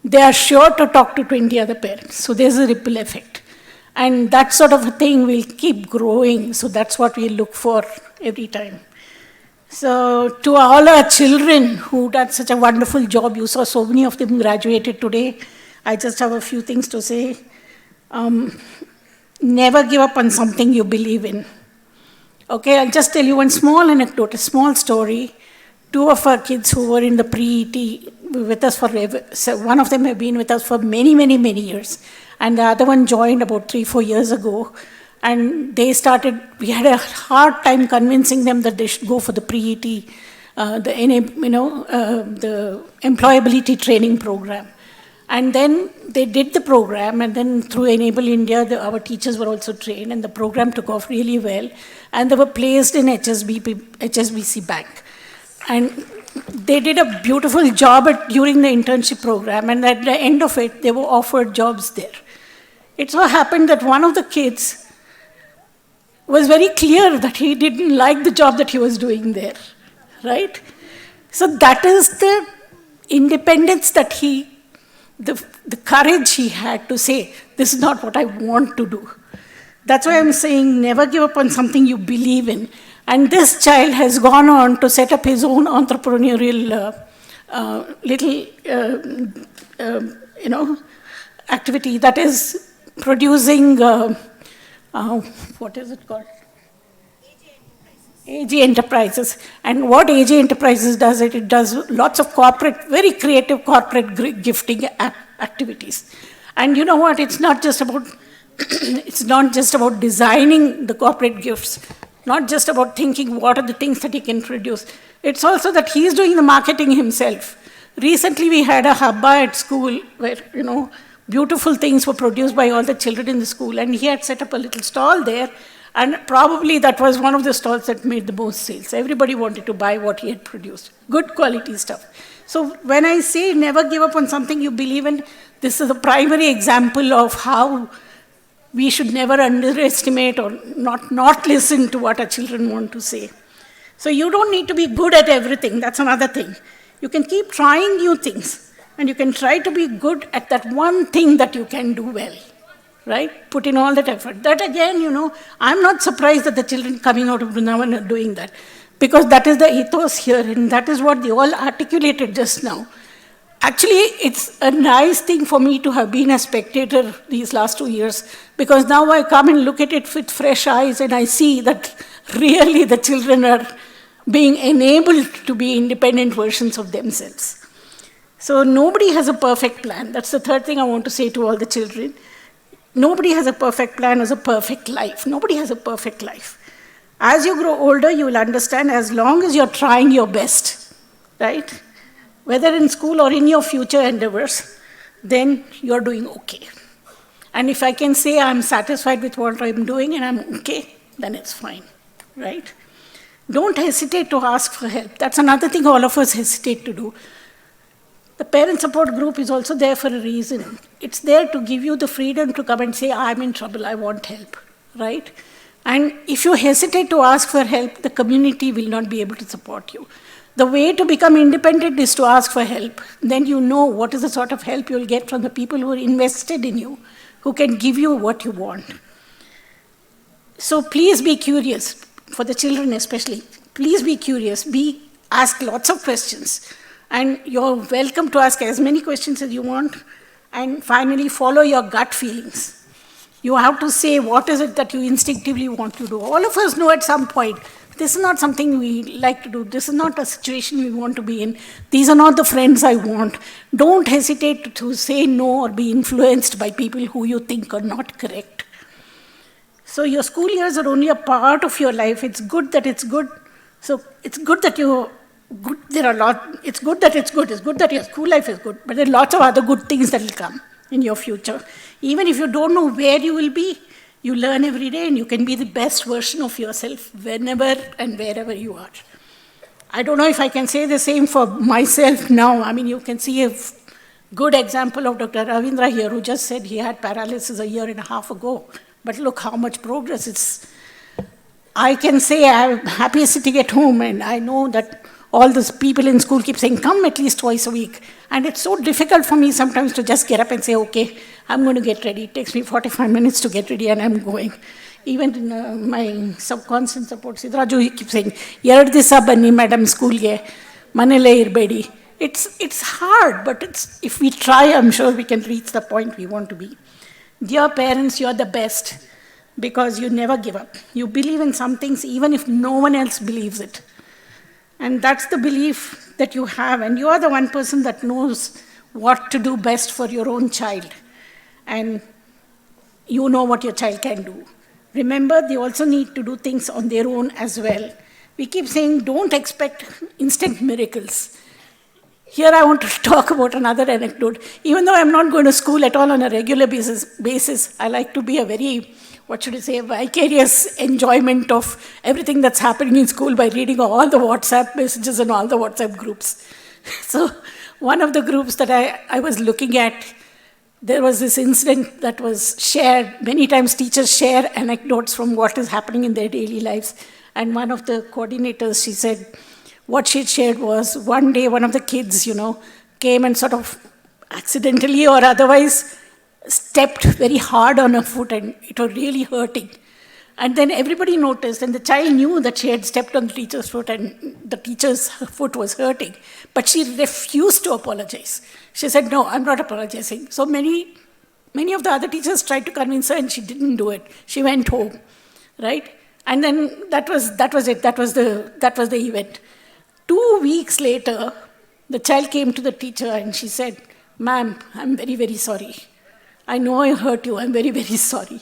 they are sure to talk to 20 other parents. So there's a ripple effect. And that sort of a thing will keep growing. So that's what we look for every time. So to all our children who did such a wonderful job, you saw so many of them graduated today. I just have a few things to say. Never give up on something you believe in. Okay, I'll just tell you one small anecdote, a small story. 2 of our kids who were in the pre-ET with us forever, so one of them have been with us for many, many, many years. And the other one joined about 3-4 years ago. And they started, we had a hard time convincing them that they should go for the pre-ET, the employability training program. And then they did the program, and then through Enable India, our teachers were also trained, and the program took off really well. And they were placed in HSBC Bank. And they did a beautiful job during the internship program, and at the end of it, they were offered jobs there. It so happened that one of the kids was very clear that he didn't like the job that he was doing there, right? So that is the independence that the courage he had to say, this is not what I want to do. That's why I'm saying never give up on something you believe in. And this child has gone on to set up his own entrepreneurial activity that is producing, what is it called? AG Enterprises. And what AG Enterprises does, it does lots of very creative corporate gifting activities. And you know what, it's not just about designing the corporate gifts. not just about thinking what are the things that he can produce. It's also that he's doing the marketing himself. Recently, we had a hubba at school where, beautiful things were produced by all the children in the school, and he had set up a little stall there, and probably that was one of the stalls that made the most sales. Everybody wanted to buy what he had produced. Good quality stuff. So when I say never give up on something you believe in, this is a primary example of how we should never underestimate or not listen to what our children want to say. So you don't need to be good at everything. That's another thing. You can keep trying new things, and you can try to be good at that one thing that you can do well, right? Put in all that effort. That again, I'm not surprised that the children coming out of Brindavan are doing that, because that is the ethos here, and that is what they all articulated just now. Actually, it's a nice thing for me to have been a spectator these last 2 years, because now I come and look at it with fresh eyes, and I see that really the children are being enabled to be independent versions of themselves. So nobody has a perfect plan. That's the third thing I want to say to all the children. Nobody has a perfect plan or a perfect life. Nobody has a perfect life. As you grow older, you will understand, as long as you're trying your best, right? Whether in school or in your future endeavors, then you're doing okay. And if I can say I'm satisfied with what I'm doing and I'm okay, then it's fine, right? Don't hesitate to ask for help. That's another thing all of us hesitate to do. The parent support group is also there for a reason. It's there to give you the freedom to come and say, I'm in trouble, I want help, right? And if you hesitate to ask for help, the community will not be able to support you. The way to become independent is to ask for help. Then you know what is the sort of help you'll get from the people who are invested in you, who can give you what you want. So please be curious, for the children especially. Please be curious, ask lots of questions. And you're welcome to ask as many questions as you want. And finally, follow your gut feelings. You have to say, what is it that you instinctively want to do? All of us know at some point, this is not something we like to do. This is not a situation we want to be in. These are not the friends I want. Don't hesitate to say no or be influenced by people who you think are not correct. So your school years are only a part of your life. It's good that it's good. So it's good that it's good that it's good. It's good that your school life is good. But there are lots of other good things that will come in your future. Even if you don't know where you will be, you learn every day and you can be the best version of yourself whenever and wherever you are. I don't know if I can say the same for myself now. I mean, you can see a good example of Dr. Ravindra here, who just said he had paralysis a year and a half ago. But look how much progress it's. I can say I'm happy sitting at home, and I know that all those people in school keep saying, come at least twice a week. And it's so difficult for me sometimes to just get up and say, okay, I'm going to get ready. It takes me 45 minutes to get ready, and I'm going. Even in my subconscious support, Sidraju, he keeps saying, Yarad disa banni madam school ye, manele irbedi. It's hard, but if we try, I'm sure we can reach the point we want to be. Dear parents, you're the best, because you never give up. You believe in some things even if no one else believes it. And that's the belief that you have, and you are the one person that knows what to do best for your own child. And you know what your child can do. Remember, they also need to do things on their own as well. We keep saying, don't expect instant miracles. Here I want to talk about another anecdote. Even though I'm not going to school at all on a regular basis, I like to be a very, vicarious enjoyment of everything that's happening in school by reading all the WhatsApp messages and all the WhatsApp groups. So one of the groups that I was looking at, there was this incident that was shared. Many times teachers share anecdotes from what is happening in their daily lives. And one of the coordinators, she said, what she shared was one day one of the kids, came and sort of accidentally or otherwise stepped very hard on her foot, and it was really hurting. And then everybody noticed, and the child knew that she had stepped on the teacher's foot and the teacher's foot was hurting. But she refused to apologize. She said, no, I'm not apologizing. So many of the other teachers tried to convince her, and she didn't do it. She went home, right? And then that was it. That was the event. 2 weeks later, the child came to the teacher and she said, ma'am, I'm very, very sorry. I know I hurt you. I'm very, very sorry.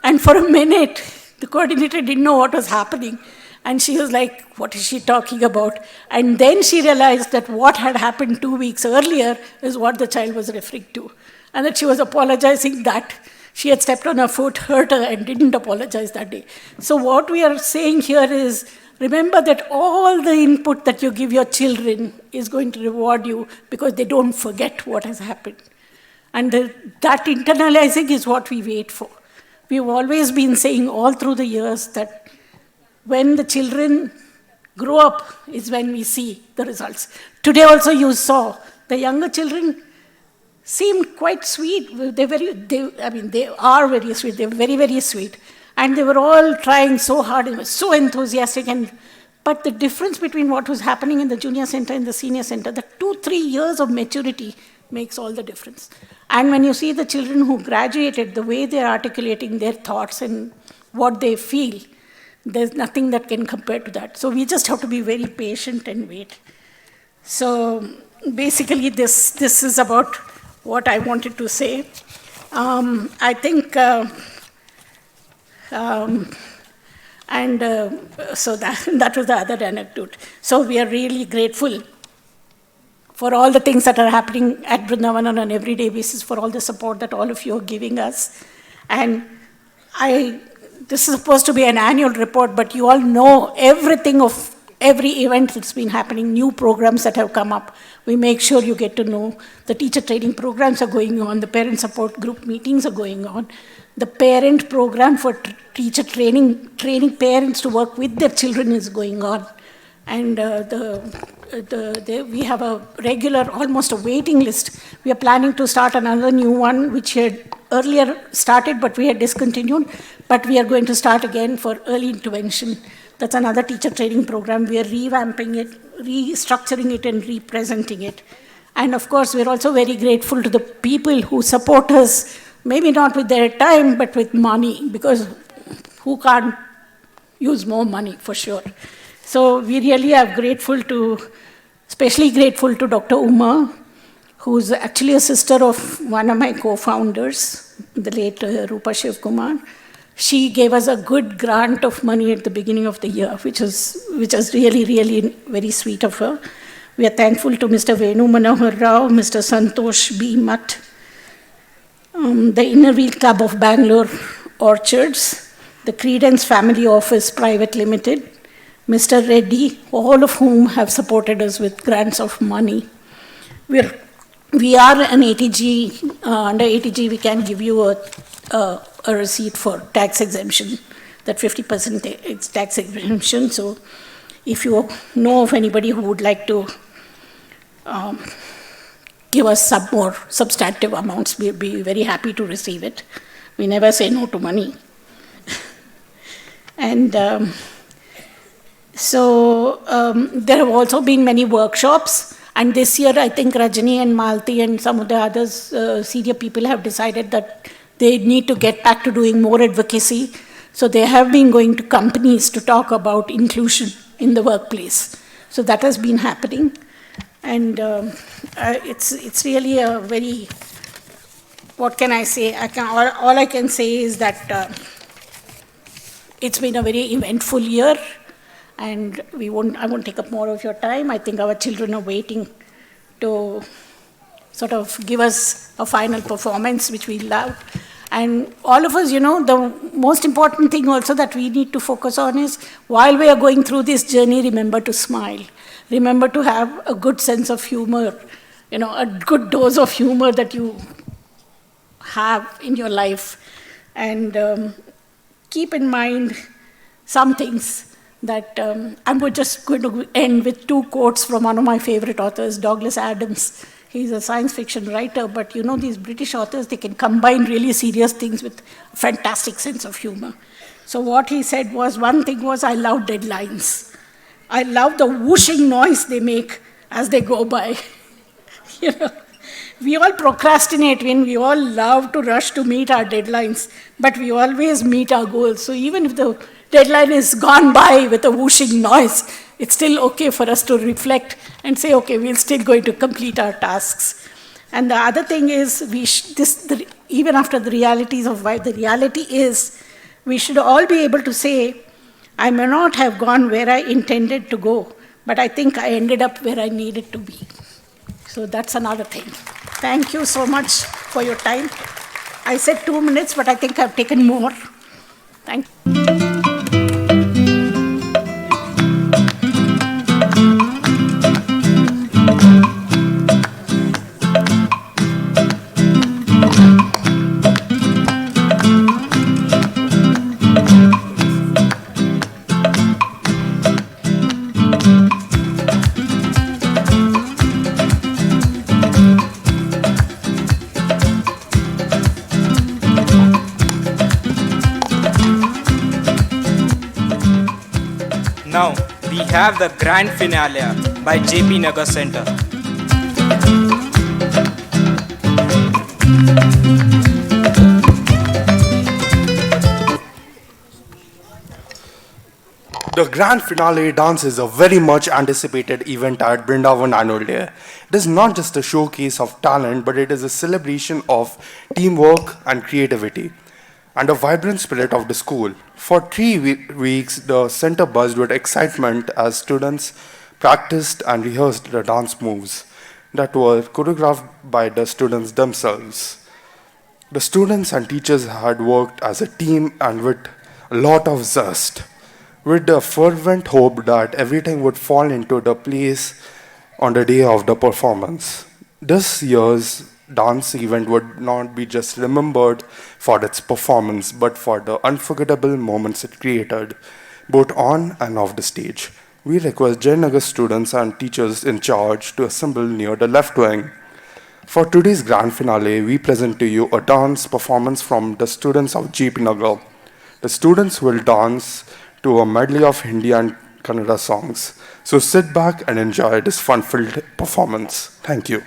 And for a minute, The coordinator didn't know what was happening. And she was like, what is she talking about? And then she realized that what had happened 2 weeks earlier is what the child was referring to. And that she was apologizing that she had stepped on her foot, hurt her, and didn't apologize that day. So what we are saying here is, remember that all the input that you give your children is going to reward you because they don't forget what has happened. And that internalizing is what we wait for. We've always been saying all through the years that when the children grow up is when we see the results. Today also you saw the younger children seemed quite sweet. They are very sweet. They're very, very sweet. And they were all trying so hard and were so enthusiastic. But the difference between what was happening in the junior center and the senior center, the 2-3 years of maturity makes all the difference. And when you see the children who graduated, the way they're articulating their thoughts and what they feel, there's nothing that can compare to that. So we just have to be very patient and wait. So basically this is about what I wanted to say. I think, so that was the other anecdote. So we are really grateful for all the things that are happening at Brindavan on an everyday basis, for all the support that all of you are giving us. And this is supposed to be an annual report, but you all know everything of every event that's been happening, new programs that have come up. We make sure you get to know. The teacher training programs are going on, the parent support group meetings are going on. The parent program for teacher training parents to work with their children is going on. And we have a regular, almost a waiting list. We are planning to start another new one, which had earlier started, but we had discontinued. But we are going to start again for early intervention. That's another teacher training program. We are revamping it, restructuring it, and representing it. And of course, we're also very grateful to the people who support us, maybe not with their time, but with money, because who can't use more money, for sure. So we really are especially grateful to Dr. Uma, who's actually a sister of one of my co-founders, the late Rupa Shiv Kumar. She gave us a good grant of money at the beginning of the year, which was really, really very sweet of her. We are thankful to Mr. Venu Manohar Rao, Mr. Santosh B. Mutt, the Inner Wheel Club of Bangalore Orchards, the Credence Family Office Private Limited, Mr. Reddy, all of whom have supported us with grants of money. We are an ATG. Under ATG, we can give you a receipt for tax exemption, that 50% it's tax exemption. So if you know of anybody who would like to give us some more substantive amounts, we'd be very happy to receive it. We never say no to money. And there have also been many workshops. And this year, I think Rajani and Malti and some of the others, senior people, have decided that they need to get back to doing more advocacy. So they have been going to companies to talk about inclusion in the workplace. So that has been happening. And it's really a very, what can I say? All I can say is that it's been a very eventful year. And I won't take up more of your time. I think our children are waiting to sort of give us a final performance, which we love. And all of us, the most important thing also that we need to focus on is, while we are going through this journey, remember to smile. Remember to have a good sense of humor, a good dose of humor that you have in your life. And keep in mind some things that I'm just going to end with 2 quotes from one of my favorite authors, Douglas Adams. He's a science fiction writer, but these British authors, they can combine really serious things with a fantastic sense of humor. So what he said was, one thing was, I love deadlines. I love the whooshing noise they make as they go by. We all procrastinate when we all love to rush to meet our deadlines, but we always meet our goals. So even if the deadline is gone by with a whooshing noise, it's still okay for us to reflect and say, okay, we're still going to complete our tasks. And the other thing is, even after the realities of why the reality is We should all be able to say, I may not have gone where I intended to go, but I think I ended up where I needed to be. So that's another thing. Thank you so much for your time. I said 2 minutes, but I think I've taken more. Thank you. Now we have the grand finale by JP Nagar Center. The grand finale dance is a very much anticipated event at Brindavan annual day. It is not just a showcase of talent, but it is a celebration of teamwork and creativity and a vibrant spirit of the school. For 3 weeks, the center buzzed with excitement as students practiced and rehearsed the dance moves that were choreographed by the students themselves. The students and teachers had worked as a team and with a lot of zest, with the fervent hope that everything would fall into the place on the day of the performance. This year's dance event would not be just remembered for its performance, but for the unforgettable moments it created, both on and off the stage. We request Jayanagar students and teachers in charge to assemble near the left wing. For today's grand finale, we present to you a dance performance from the students of JP Nagar. The students will dance to a medley of Hindi and Kannada songs. So sit back and enjoy this fun-filled performance. Thank you.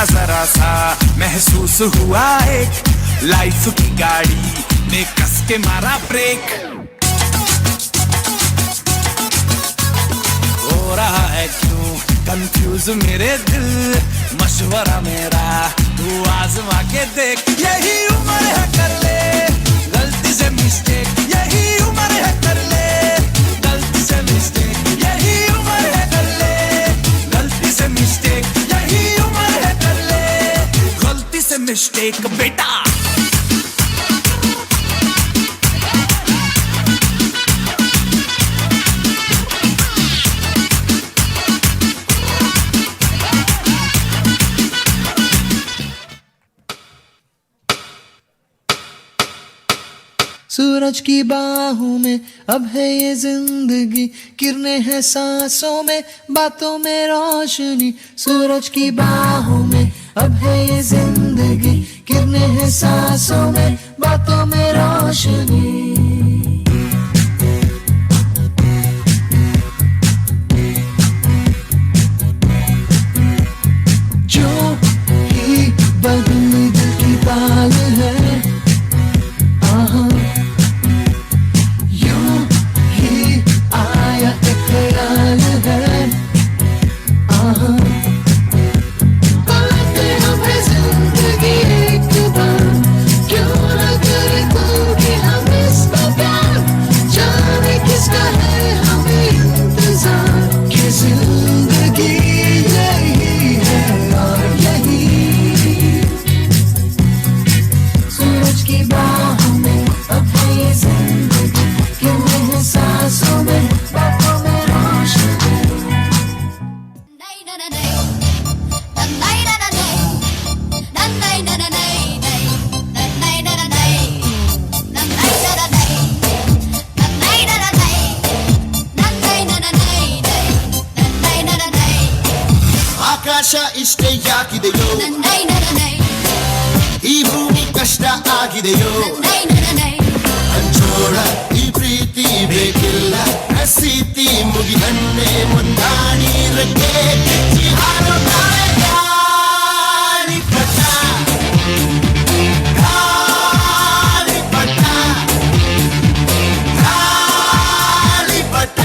जरा सा महसूस हुआ एक life की गाड़ी ने कस के मारा ब्रेक हो रहा है क्यों कंफ्यूज मेरे दिल मशवरा मेरा तू आजमा के देख यही उम्र है कर ले गलती से मिस्टेक यही उम्र है कर ले गलती से मिस्टेक यही उम्र है कर ले गलती से मिस्टेक यही उम्र है कर ले गलती से मिस्टेक बेटा सूरज की बाहों में अब है ये जिंदगी किरणें हैं सांसों में बातों में रोशनी सूरज की बाहों में अब है ये जिंदगी किरणें हैं सांसों में बातों में रोशनी जो ही बदली दिल की ताल है ಆಕಾಶ ಇಷ್ಟೇ ಯಾಕಿದೆಯೋ ಈ ಭೂಮಿ ಕಷ್ಟ ಆಗಿದೆಯೋ ಅಂಜೋಳ ಈ ಪ್ರೀತಿ ಬೇಕಿಲ್ಲ ಹಸಿತಿ ಮುಗಿದನ್ನೇ ಮುಂದಾಡಿ ರಕ್ಕೆ ಹಾರುತ್ತಾರೆ ಗಾಳಿಪಟ ಗಾಳಿಪಟ ಗಾಳಿಪಟ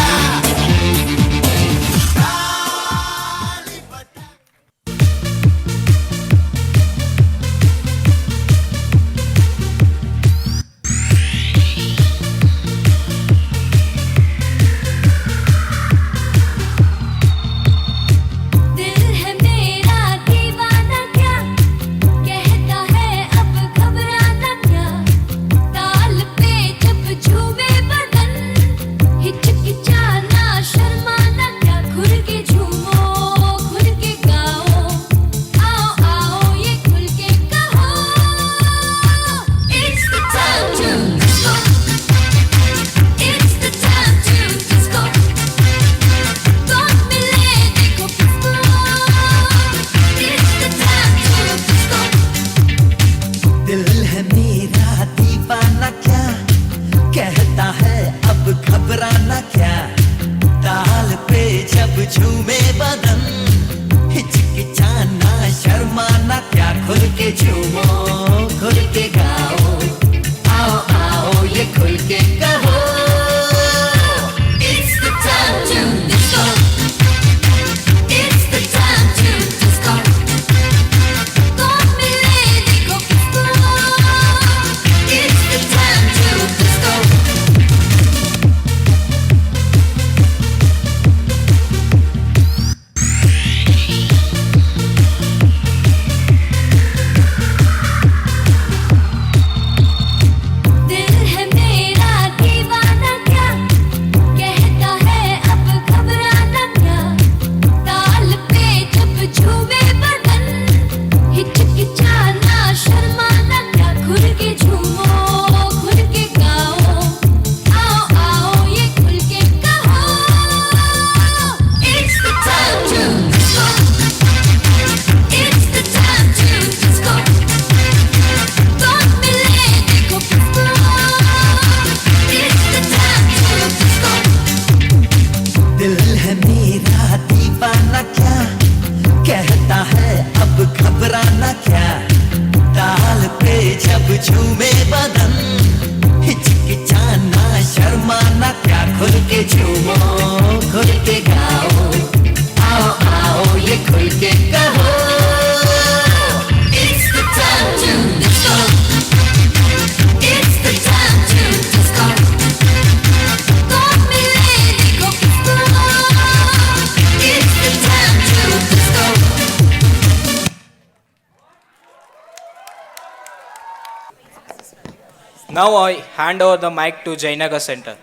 Now I hand over the mic to Jayanagar Center.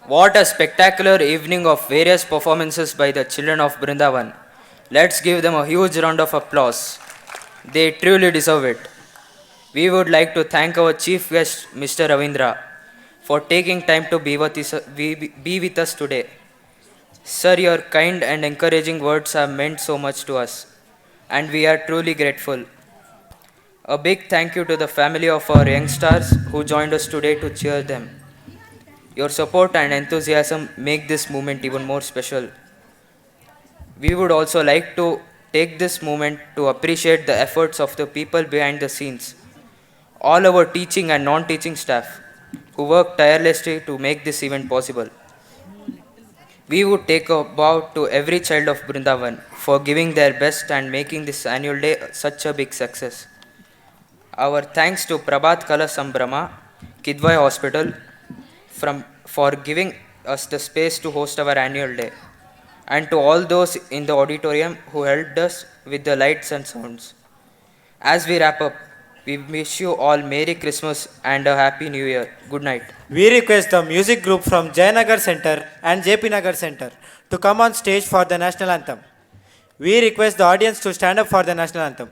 What a spectacular evening of various performances by the children of Brindavan. Let's give them a huge round of applause. They truly deserve it. We would like to thank our chief guest, Mr. Ravindra, for taking time to be with us today. Sir, your kind and encouraging words have meant so much to us, and we are truly grateful. A big thank you to the family of our young stars who joined us today to cheer them. Your support and enthusiasm make this moment even more special. We would also like to take this moment to appreciate the efforts of the people behind the scenes, all our teaching and non-teaching staff who work tirelessly to make this event possible. We would take a bow to every child of Brindavan for giving their best and making this annual day such a big success. Our thanks to Prabhat Kala Sambrama, Kidwai Hospital, for giving us the space to host our annual day, and to all those in the auditorium who helped us with the lights and sounds. As we wrap up, we wish you all Merry Christmas and a Happy New Year. Good night. We request the music group from Jayanagar Center and JP Nagar Center to come on stage for the national anthem. We request the audience to stand up for the national anthem.